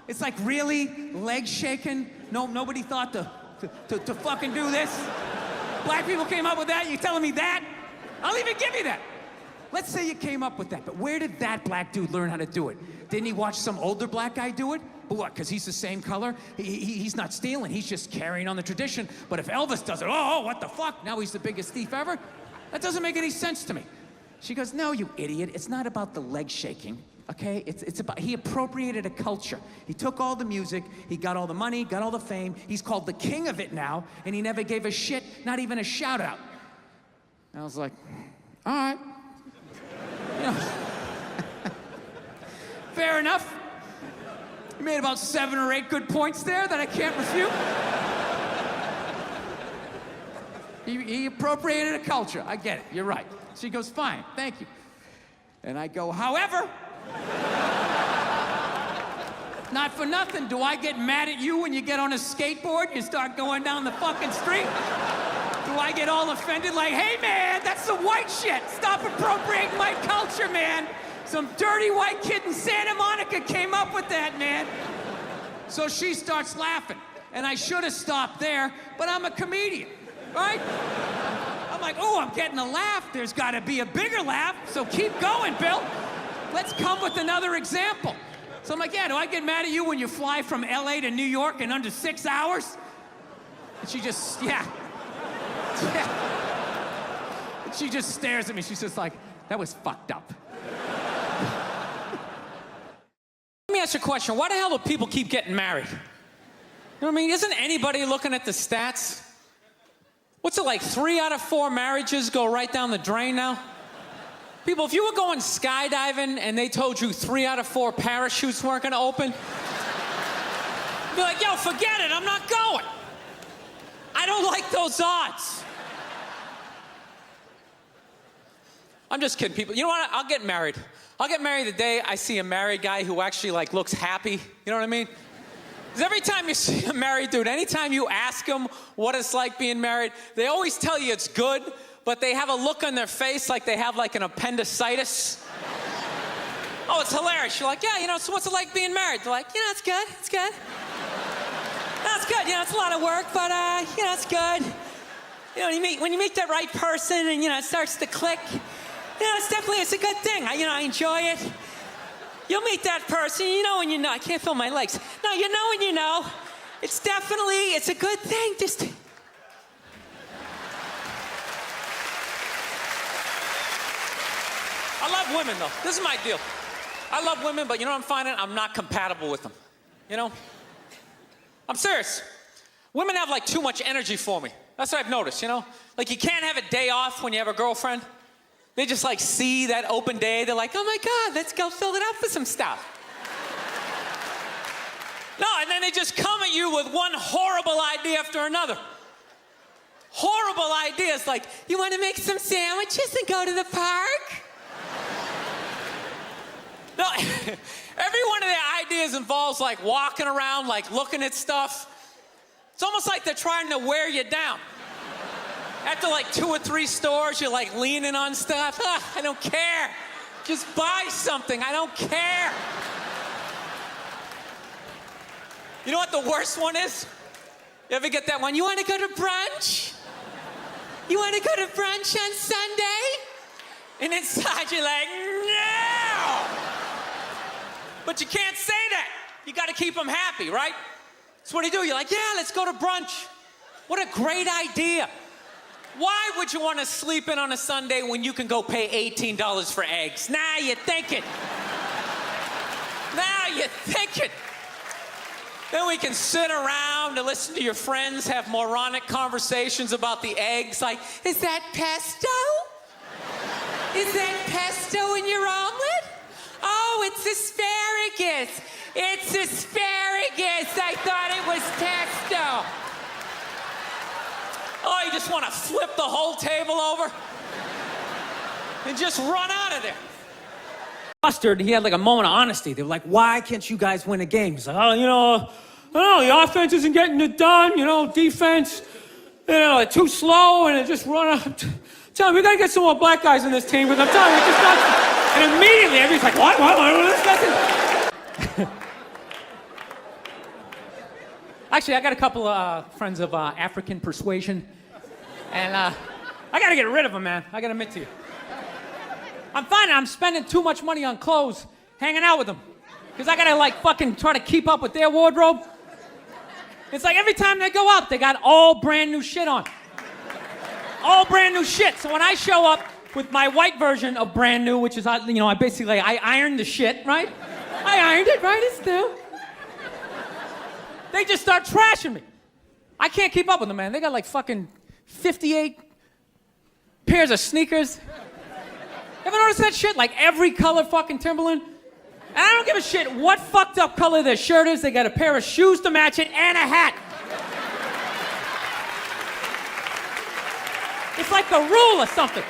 It's like, really? Leg shaking? No, nobody thought to fucking do this? Black people came up with that? You telling me that? I'll even give you that. Let's say you came up with that, but where did that black dude learn how to do it? Didn't he watch some older black guy do it? But what, because he's the same color? He's not stealing, he's just carrying on the tradition. But if Elvis does it, oh, what the fuck? Now he's the biggest thief ever? That doesn't make any sense to me. She goes, no, you idiot. It's not about the leg shaking, okay? It's about, he appropriated a culture. He took all the music, he got all the money, got all the fame. He's called the king of it now, and he never gave a shit, not even a shout out. And I was like, all right. You know, fair enough. You made about 7 or 8 good points there that I can't refute. He appropriated a culture. I get it. You're right. She goes, fine, thank you. And I go, however, not for nothing, do I get mad at you when you get on a skateboard and you start going down the fucking street? Do I get all offended like, hey man, that's some white shit. Stop appropriating my culture, man. Some dirty white kid in Santa Monica came up with that, man. So she starts laughing. And I should have stopped there, but I'm a comedian, right? I'm like, oh, I'm getting a laugh. There's gotta be a bigger laugh, so keep going, Bill. Let's come with another example. So I'm like, yeah, do I get mad at you when you fly from LA to New York in under 6 hours? And she just, yeah. And she just stares at me. She's just like, that was fucked up. Let me ask you a question. Why the hell do people keep getting married? You know what I mean? Isn't anybody looking at the stats? What's it like, 3 out of 4 marriages go right down the drain now? People, if you were going skydiving and they told you 3 out of 4 parachutes weren't gonna open, you'd be like, yo, forget it, I'm not going. I don't like those odds. I'm just kidding, people. You know what? I'll get married. I'll get married the day I see a married guy who actually, like, looks happy. You know what I mean? Because every time you see a married dude, anytime you ask them what it's like being married, they always tell you it's good, but they have a look on their face like they have, like, an appendicitis. Oh, it's hilarious. You're like, yeah, you know, so what's it like being married? They're like, you know, it's good. It's good. That's good. You know, it's a lot of work, but, you know, it's good. You know, when you meet that right person and, you know, it starts to click, you know, it's a good thing. I enjoy it. You'll meet that person, you know when you know. I can't feel my legs. No, you know when you know. It's a good thing. Just... I love women, though. This is my deal. I love women, but you know what I'm finding? I'm not compatible with them. You know? I'm serious. Women have, like, too much energy for me. That's what I've noticed, you know? Like, you can't have a day off when you have a girlfriend. They just, like, see that open day. They're like, oh, my God, let's go fill it up with some stuff. and then they just come at you with one horrible idea after another. Horrible ideas like, you want to make some sandwiches and go to the park? No, every one of their ideas involves like walking around, like looking at stuff. It's almost like they're trying to wear you down. After like 2 or 3 stores, you're like leaning on stuff. I don't care. Just buy something. I don't care. You know what the worst one is? You ever get that one? You want to go to brunch? You want to go to brunch on Sunday? And inside you're like, no! But you can't say that. You got to keep them happy, right? That's what you do. You're like, yeah, let's go to brunch. What a great idea. Why would you want to sleep in on a Sunday when you can go pay $18 for eggs? Now you're thinking. Now you're thinking. Then we can sit around and listen to your friends have moronic conversations about the eggs. Like, is that pesto? Is that pesto in your omelet? Oh, it's asparagus. It's asparagus. I thought it was pesto. Oh, you just want to flip the whole table over and just run out of there. Mustard, he had like a moment of honesty. They were like, why can't you guys win a game? He's like, oh, I don't know, the offense isn't getting it done, defense, they're too slow, and they just run out. Tell me, we gotta get some more black guys in this team, because I'm telling you, it's just not. And immediately, everybody's like, what? Actually, I got a couple of friends of African persuasion, and I gotta get rid of them, man. I gotta admit to you. I'm finding I'm spending too much money on clothes hanging out with them. Because I gotta fucking try to keep up with their wardrobe. It's like every time they go out, they got all brand new shit on. All brand new shit. So when I show up with my white version of brand new, which is, I ironed the shit, right? I ironed it, right? It's new. They just start trashing me. I can't keep up with them, man. They got fucking 58 pairs of sneakers. Ever notice that shit? Every color fucking Timberland. And I don't give a shit what fucked up color their shirt is. They got a pair of shoes to match it and a hat. It's like a rule or something.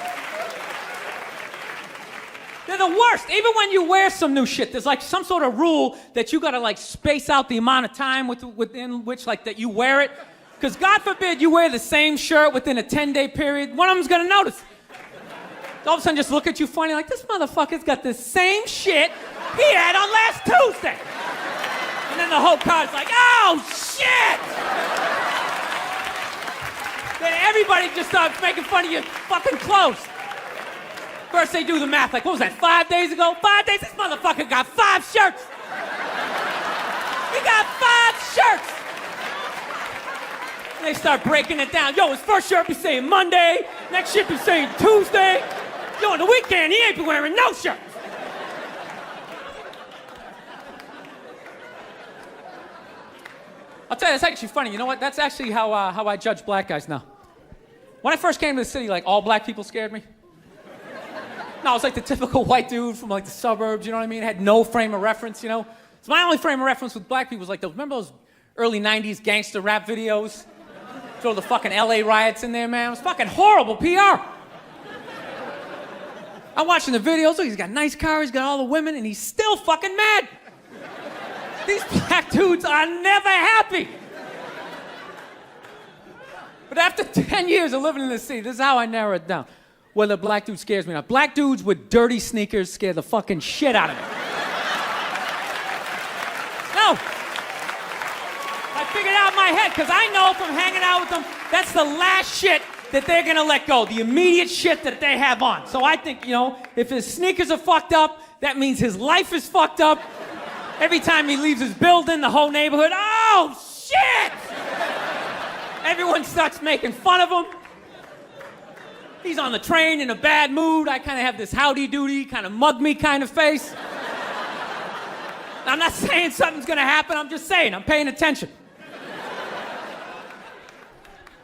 They're the worst. Even when you wear some new shit, there's some sort of rule that you gotta space out the amount of time within which that you wear it. Because God forbid you wear the same shirt within a 10-day period, one of them's gonna notice. All of a sudden just look at you funny this motherfucker's got the same shit he had on last Tuesday. And then the whole crowd's like, oh, shit! Then everybody just starts making fun of your fucking clothes. First they do the math, what was that, 5 days ago? 5 days? This motherfucker got 5 shirts! He got 5 shirts! And they start breaking it down. Yo, his first shirt be saying Monday, next shirt be saying Tuesday. Yo, on the weekend, he ain't been wearing no shirt. I'll tell you, that's actually funny. You know what? That's actually how I judge black guys now. When I first came to the city, all black people scared me. No, I was the typical white dude from the suburbs, you know what I mean? Had no frame of reference, So my only frame of reference with black people was remember those early 90s gangster rap videos? Throw the fucking LA riots in there, man. It was fucking horrible PR. I'm watching the videos, look, he's got a nice car, he's got all the women, and he's still fucking mad. These black dudes are never happy. But after 10 years of living in the city, this is how I narrow it down. Whether black dude scares me or not. Black dudes with dirty sneakers scare the fucking shit out of me. No. I figured it out in my head, because I know from hanging out with them, that's the last shit that they're gonna let go, the immediate shit that they have on. So I think, if his sneakers are fucked up, that means his life is fucked up. Every time he leaves his building, the whole neighborhood, oh, shit! Everyone starts making fun of him. He's on the train in a bad mood. I kind of have this howdy-doody, kind of mug-me kind of face. I'm not saying something's gonna happen, I'm just saying, I'm paying attention.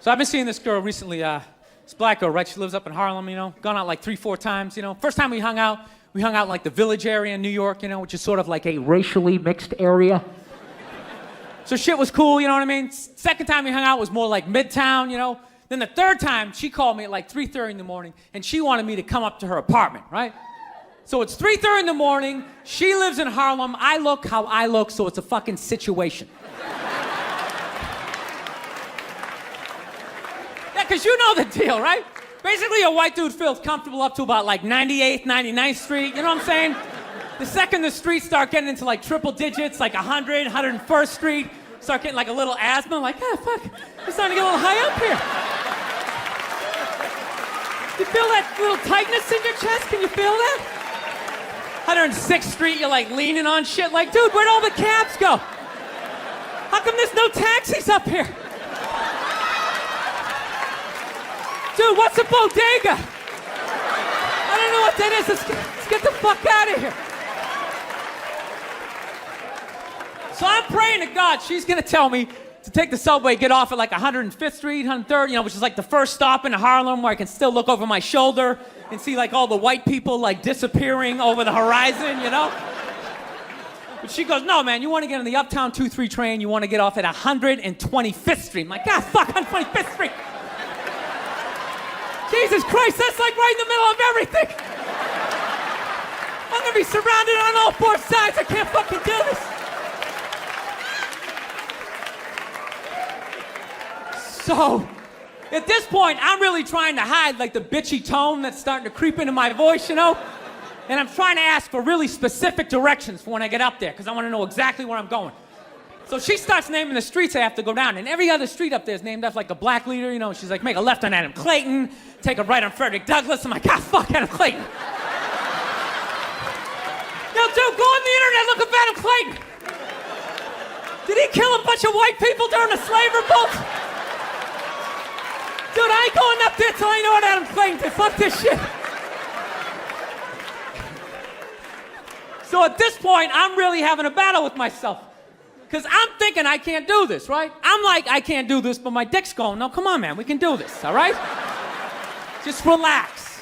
So I've been seeing this girl recently, this black girl, right? She lives up in Harlem, gone out 3-4 times, First time we hung out the Village area in New York, which is sort of a racially mixed area. So shit was cool, you know what I mean? Second time we hung out was more like Midtown, you know? Then the third time, she called me at like 3:30 in the morning, and she wanted me to come up to her apartment, right? So it's 3:30 in the morning, she lives in Harlem, I look how I look, so it's a fucking situation. Yeah, because you know the deal, right? Basically, a white dude feels comfortable up to about like 98th, 99th Street, you know what I'm saying? The second the streets start getting into like triple digits, like 100, 101st Street, start getting like a little asthma, like, ah, fuck, it's starting to get a little high up here. You feel that little tightness in your chest? Can you feel that? 106th Street, you're like leaning on shit, like, dude, where'd all the cabs go? How come there's no taxis up here? Dude, what's a bodega? I don't know what that is. Let's get the fuck out of here. So I'm praying to God she's gonna tell me to take the subway, get off at like 105th Street, 103rd, you know, which is like the first stop in Harlem where I can still look over my shoulder and see like all the white people like disappearing over the horizon, you know? But she goes, no, man, you want to get on the Uptown 2-3 train, you want to get off at 125th Street. I'm like, God, fuck, 125th Street. Jesus Christ, that's like right in the middle of everything. I'm gonna be surrounded on all four sides. I can't fucking do this. So, at this point, I'm really trying to hide like the bitchy tone that's starting to creep into my voice, you know? And I'm trying to ask for really specific directions for when I get up there, because I want to know exactly where I'm going. So she starts naming the streets I have to go down, and every other street up there is named after like a black leader, you know? She's like, make a left on Adam Clayton, take a right on Frederick Douglass. I'm like, ah, fuck Adam Clayton. Yo, dude, go on the internet, look up Adam Clayton. Did he kill a bunch of white people during the slave revolt? Dude, I ain't going up there till I know what Adam Clayton did. Fuck this shit. So at this point, I'm really having a battle with myself. Because I'm thinking I can't do this, right? I'm like, I can't do this, but my dick's going, no, come on, man, we can do this, all right? Just relax.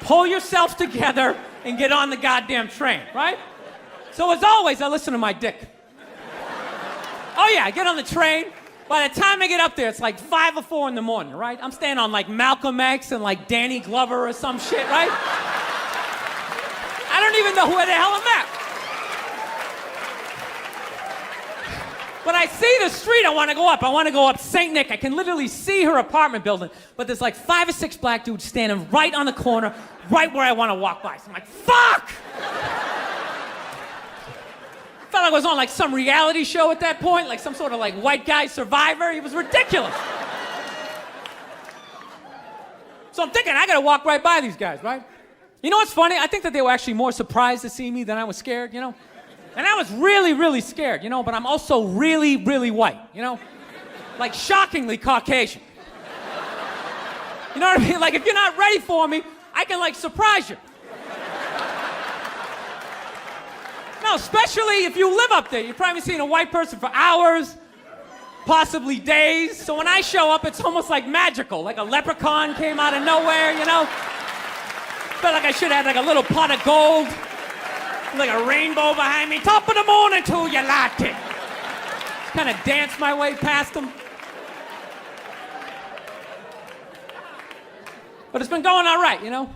Pull yourself together and get on the goddamn train, right? So as always, I listen to my dick. Oh yeah, I get on the train. By the time I get up there, it's like 5 or 4 in the morning, right? I'm staying on like Malcolm X and like Danny Glover or some shit, right? I don't even know where the hell I'm at. When I see the street I want to go up, I want to go up St. Nick. I can literally see her apartment building, but there's like 5 or 6 black dudes standing right on the corner, right where I want to walk by. So I'm like, fuck! I felt like I was on like some reality show at that point, like some sort of like white guy survivor. It was ridiculous. So I'm thinking, I gotta walk right by these guys, right? You know what's funny? I think that they were actually more surprised to see me than I was scared, you know? And I was really, really scared, you know, but I'm also really, really white, you know? Like shockingly Caucasian. You know what I mean? Like if you're not ready for me, I can like surprise you. No, especially if you live up there. You've probably seen a white person for hours, possibly days. So when I show up, it's almost like magical. Like a leprechaun came out of nowhere, you know? Felt like I should have had like a little pot of gold, like a rainbow behind me. Top of the morning to you, latte. Kind of danced my way past them. But it's been going all right, you know?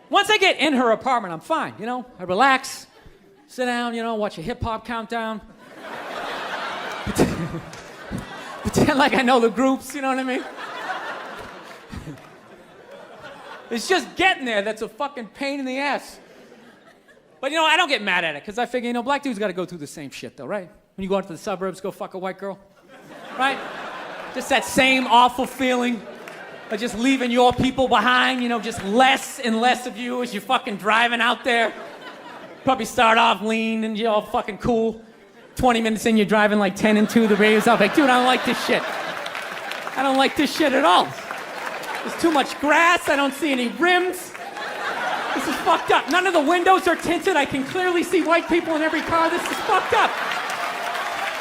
Once I get in her apartment, I'm fine, you know? I relax. Sit down, you know, watch a hip-hop countdown. Pretend like I know the groups, you know what I mean? It's just getting there that's a fucking pain in the ass. But, you know, I don't get mad at it, because I figure, you know, black dudes got to go through the same shit, though, right? When you go out to the suburbs, go fuck a white girl, right? Just that same awful feeling of just leaving your people behind, you know, just less and less of you as you're fucking driving out there. Probably start off lean and you're all fucking cool. 20 minutes in, you're driving like 10 and 2, the radio's up. Like, dude, I don't like this shit. I don't like this shit at all. There's too much grass. I don't see any rims. This is fucked up. None of the windows are tinted. I can clearly see white people in every car. This is fucked up.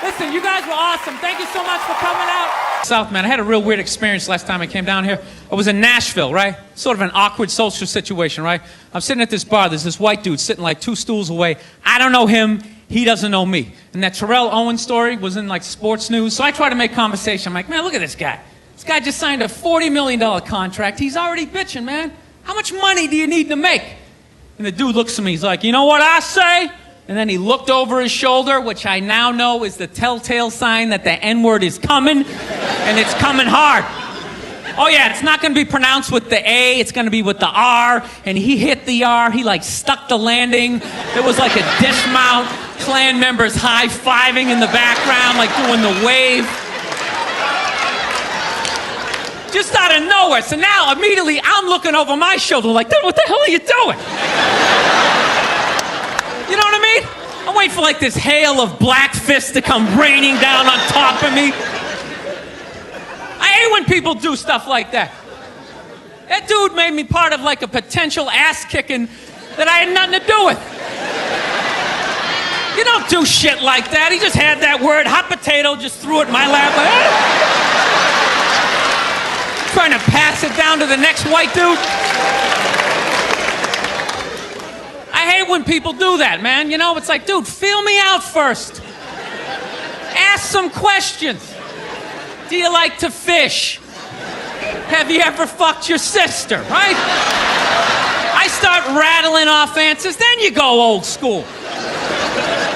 Listen, you guys were awesome. Thank you so much for coming out. South, man, I had a real weird experience last time I came down here. I was in Nashville, right? Sort of an awkward social situation, right? I'm sitting at this bar. There's this white dude sitting like 2 stools away. I don't know him. he doesn't know me. And that Terrell Owens story was in like sports news. So I try to make conversation. I'm like, man, look at this guy. This guy just signed a $40 million contract. He's already bitching, man. How much money do you need to make? And the dude looks at me. He's like, you know what I say? And then he looked over his shoulder, which I now know is the telltale sign that the N-word is coming, and it's coming hard. Oh yeah, it's not going to be pronounced with the A, it's going to be with the R, and he hit the R, he like stuck the landing. There was like a dismount, Klan members high-fiving in the background, like doing the wave. Just out of nowhere. So now, immediately, I'm looking over my shoulder like, dude, what the hell are you doing? You know what I mean? I'm waiting for like this hail of black fists to come raining down on top of me. I hate when people do stuff like that. That dude made me part of like a potential ass-kicking that I had nothing to do with. You don't do shit like that. He just had that word, hot potato, just threw it in my lap. Like, trying to pass it down to the next white dude. I hate when people do that, man. You know, it's like, dude, feel me out first. Ask some questions. Do you like to fish? Have you ever fucked your sister, right? I start rattling off answers, then you go old school.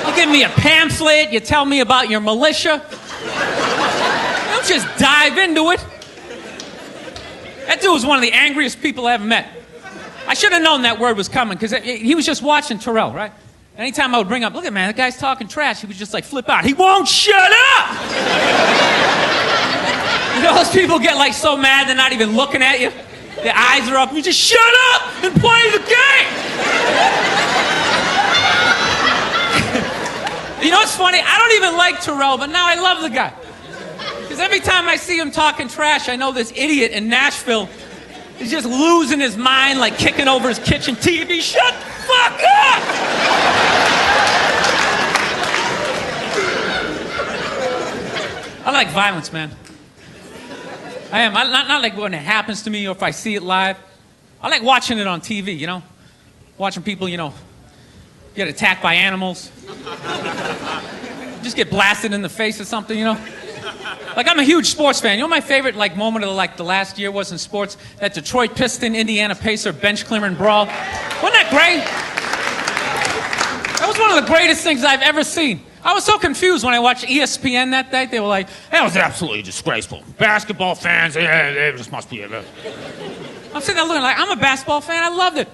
You give me a pamphlet, you tell me about your militia. Don't just dive into it. That dude was one of the angriest people I ever met. I should have known that word was coming, because he was just watching Terrell, right? Anytime I would bring up, look at man, that guy's talking trash, he would just like flip out. He won't shut up! You know, those people get like so mad they're not even looking at you. Their eyes are up. You just shut up and play the game. You know what's funny? I don't even like Terrell, but now I love the guy. Because every time I see him talking trash, I know this idiot in Nashville is just losing his mind, like kicking over his kitchen TV. Shut the fuck up! I like violence, man. I am. Not like when it happens to me or if I see it live. I like watching it on TV, you know? Watching people, you know, get attacked by animals. Just get blasted in the face or something, you know? Like, I'm a huge sports fan. You know my favorite, like, moment of, like, the last year was in sports? That Detroit Piston, Indiana Pacer bench clearing brawl. Wasn't that great? That was one of the greatest things I've ever seen. I was so confused when I watched ESPN that day. They were like, that was absolutely disgraceful. Basketball fans, they just must be... I'm sitting there looking like, I'm a basketball fan. I loved it.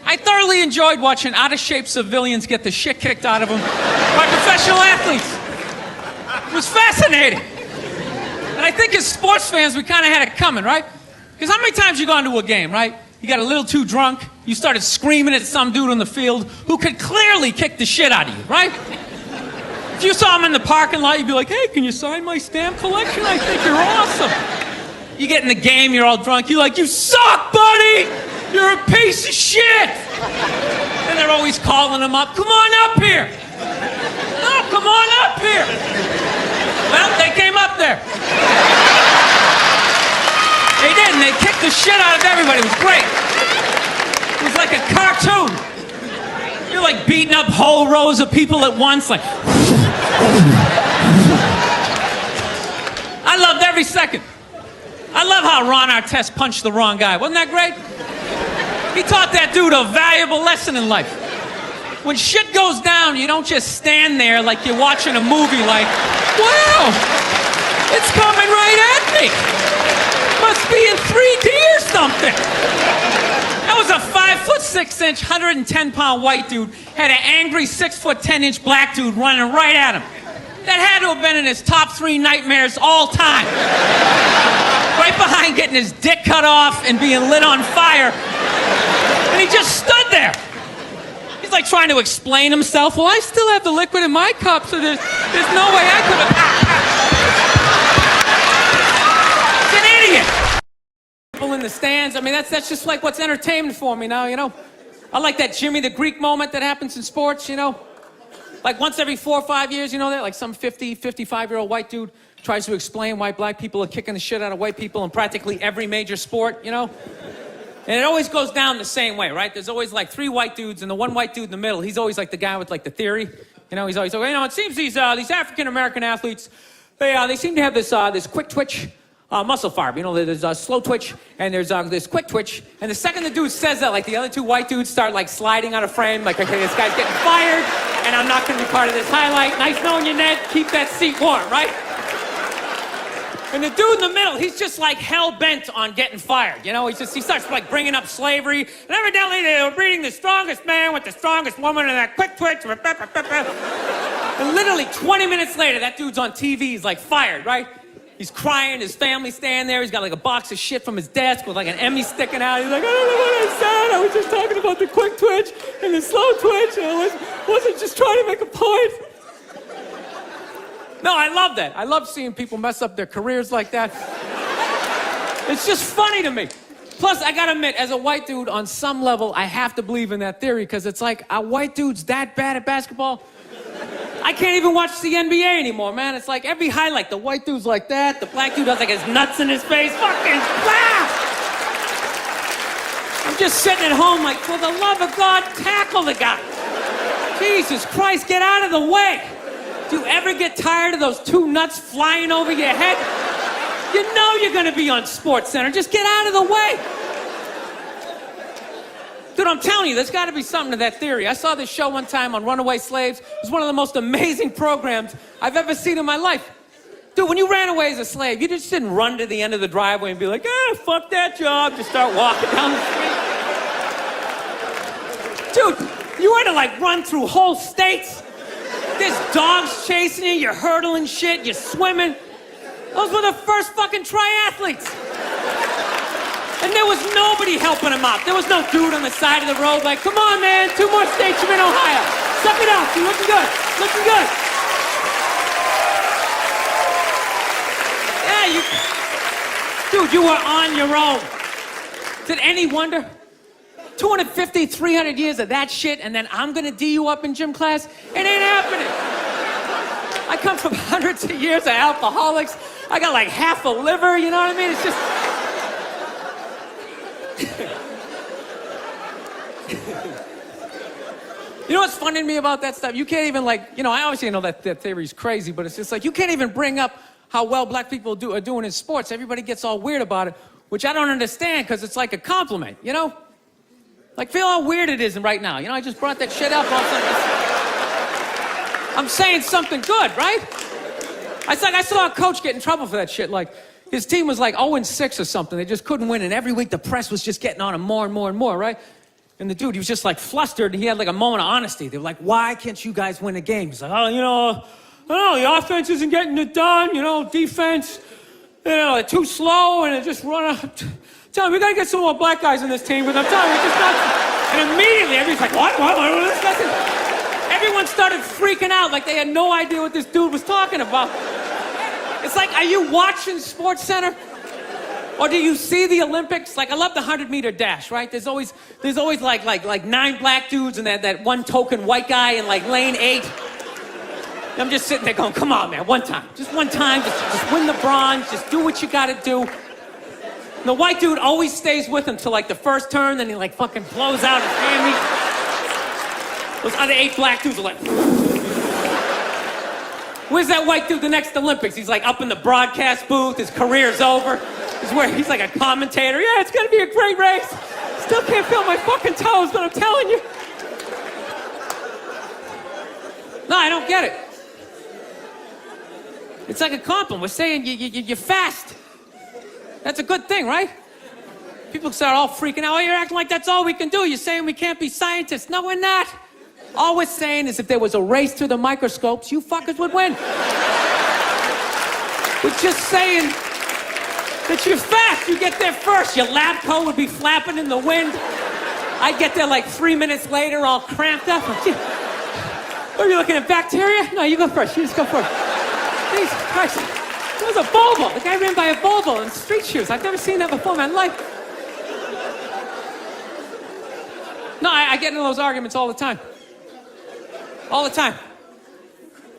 I thoroughly enjoyed watching out-of-shape civilians get the shit kicked out of them by professional athletes. It was fascinating. And I think as sports fans, we kind of had it coming, right? Because how many times you gone to a game, right? You got a little too drunk. You started screaming at some dude on the field who could clearly kick the shit out of you, right? If you saw him in the parking lot, you'd be like, hey, can you sign my stamp collection? I think you're awesome. You get in the game, you're all drunk. You're like, you suck, buddy! You're a piece of shit! And they're always calling him up. Come on up here! No, come on up here! Well, they came up there. They did, and they kicked the shit out of everybody. It was great. It was like a cartoon. You're like beating up whole rows of people at once, like... I loved every second. I love how Ron Artest punched the wrong guy. Wasn't that great? He taught that dude a valuable lesson in life. When shit goes down, you don't just stand there like you're watching a movie like, wow, it's coming right at me. Must be in 3D or something. That was a 5'6", 110-pound white dude, had an angry 6'10" black dude running right at him. That had to have been in his top 3 nightmares all time. Right behind getting his dick cut off and being lit on fire. And he just stood there. He's like trying to explain himself. Well, I still have the liquid in my cup, so there's no way I could have... He's an idiot. People in the stands, I mean, that's just like what's entertainment for me now, you know? I like that Jimmy the Greek moment that happens in sports, you know? Like once every 4 or 5 years, you know that? Like some 50, 55-year-old white dude tries to explain why black people are kicking the shit out of white people in practically every major sport, you know? And it always goes down the same way, right? There's always like 3 white dudes, and the one white dude in the middle, he's always like the guy with like the theory. You know, he's always like, it seems these African-American athletes, they seem to have this quick twitch muscle fiber. You know, there's a slow twitch, and there's this quick twitch. And the second the dude says that, like the other 2 white dudes start like sliding out of frame, like, okay, this guy's getting fired, and I'm not gonna be part of this highlight. Nice knowing you, Ned. Keep that seat warm, right? And the dude in the middle, he's just like hell-bent on getting fired. You know, he starts like bringing up slavery. And evidently they were breeding the strongest man with the strongest woman and that quick twitch. And literally 20 minutes later, that dude's on TV. He's like fired, right? He's crying, his family's standing there. He's got like a box of shit from his desk with like an Emmy sticking out. He's like, I don't know what I said. I was just talking about the quick twitch and the slow twitch. And I wasn't just trying to make a point. No, I love that. I love seeing people mess up their careers like that. It's just funny to me. Plus, I gotta admit, as a white dude, on some level, I have to believe in that theory, because it's like, are white dudes that bad at basketball? I can't even watch the NBA anymore, man. It's like every highlight, the white dude's like that, the black dude has like his nuts in his face, fucking blah! I'm just sitting at home like, for the love of God, tackle the guy. Jesus Christ, get out of the way. Do you ever get tired of those 2 nuts flying over your head? You know you're gonna be on SportsCenter. Just get out of the way. Dude, I'm telling you, there's gotta be something to that theory. I saw this show one time on runaway slaves. It was one of the most amazing programs I've ever seen in my life. Dude, when you ran away as a slave, you just didn't run to the end of the driveway and be like, fuck that job. Just start walking down the street. Dude, you had to like run through whole states. There's dogs chasing you, you're hurdling shit, you're swimming. Those were the first fucking triathletes. And there was nobody helping them out. There was no dude on the side of the road like, come on, man, 2 more states, you're in Ohio. Suck it up, you're looking good, looking good. Yeah, dude, you were on your own. Is it any wonder? 250, 300 years of that shit, and then I'm gonna D you up in gym class? It ain't happening. I come from hundreds of years of alcoholics. I got like half a liver, you know what I mean? It's just... You know what's funny to me about that stuff? You can't even like, you know, I obviously know that theory's crazy, but it's just like, you can't even bring up how well black people are doing in sports. Everybody gets all weird about it, which I don't understand, because it's like a compliment, you know? Like, feel how weird it is right now. You know, I just brought that shit up. I'm saying something good, right? It's like I saw a coach get in trouble for that shit. Like, his team was like 0-6 or something. They just couldn't win, and every week the press was just getting on him more and more and more, right? And the dude, he was just like flustered, and he had like a moment of honesty. They were like, why can't you guys win a game? He's like, I don't know, the offense isn't getting it done, defense, they're too slow, and they just run up. Tell me, we gotta get some more black guys on this team, but I'm telling you, it's just not. And immediately, everybody's like, what? Everyone started freaking out like they had no idea what this dude was talking about. It's like, are you watching SportsCenter? Or do you see the Olympics? Like, I love the 100-meter dash, right? There's always like 9 black dudes and that one token white guy in like lane 8. I'm just sitting there going, come on, man, one time. Just one time, just win the bronze, just do what you gotta do. And the white dude always stays with him till like the first turn, then he like fucking blows out his hammy. Those other 8 black dudes are like, where's that white dude the next Olympics? He's like up in the broadcast booth, his career's over. He's like a commentator. Yeah, it's gonna be a great race. Still can't feel my fucking toes, but I'm telling you. No, I don't get it. It's like a compliment. We're saying you're fast. That's a good thing, right? People start all freaking out. Oh, you're acting like that's all we can do. You're saying we can't be scientists. No, we're not. All we're saying is if there was a race to the microscopes, you fuckers would win. We're just saying that you're fast. You get there first. Your lab coat would be flapping in the wind. I'd get there like 3 minutes later, all cramped up. Are you looking at bacteria? No, you go first. You just go first. Jesus Christ. It was a Volvo. The guy ran by a Volvo in street shoes. I've never seen that before in my life. No, I get into those arguments all the time. All the time.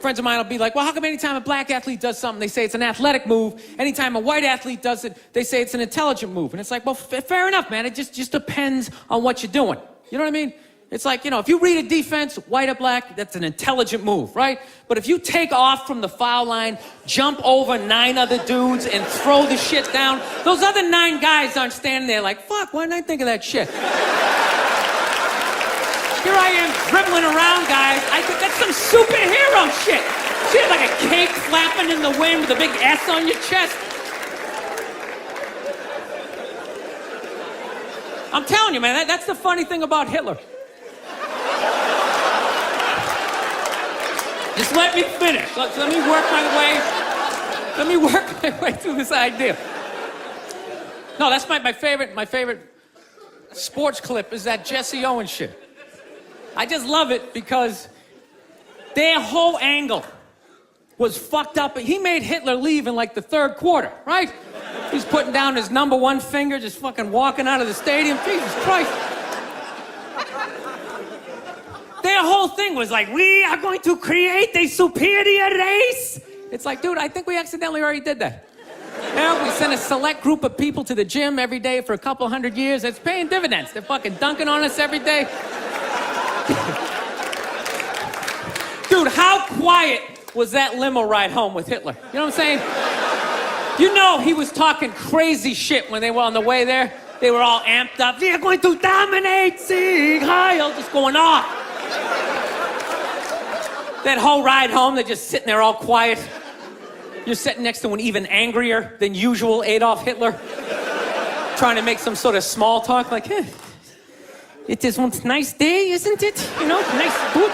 friends of mine will be like, well, how come anytime a black athlete does something, they say it's an athletic move? Anytime a white athlete does it, they say it's an intelligent move. And it's like, well, fair enough, man. It just depends on what you're doing. You know what I mean? It's like, if you read a defense, white or black, that's an intelligent move, right? But if you take off from the foul line, jump over 9 other dudes, and throw the shit down, those other 9 guys aren't standing there like, fuck, why didn't I think of that shit? Here I am dribbling around, guys. I think that's some superhero shit. Shit, like a cake flapping in the wind with a big S on your chest. I'm telling you, man, that's the funny thing about Hitler. Just let me finish. Let me work my way through this idea. No, that's my favorite sports clip is that Jesse Owens shit. I just love it because their whole angle was fucked up. He made Hitler leave in like the 3rd quarter, right? He's putting down his number 1 finger, just fucking walking out of the stadium. Jesus Christ. Their whole thing was like, we are going to create a superior race. It's like, dude, I think we accidentally already did that. We send a select group of people to the gym every day for a couple hundred years. It's paying dividends. They're fucking dunking on us every day. Dude, how quiet was that limo ride home with Hitler? You know what I'm saying? He was talking crazy shit when they were on the way there. They were all amped up. We are going to dominate, Sieg Heil, just going off. That whole ride home, they're just sitting there all quiet. You're sitting next to an even angrier than usual Adolf Hitler, trying to make some sort of small talk, like, it is one nice day, isn't it? Nice, good.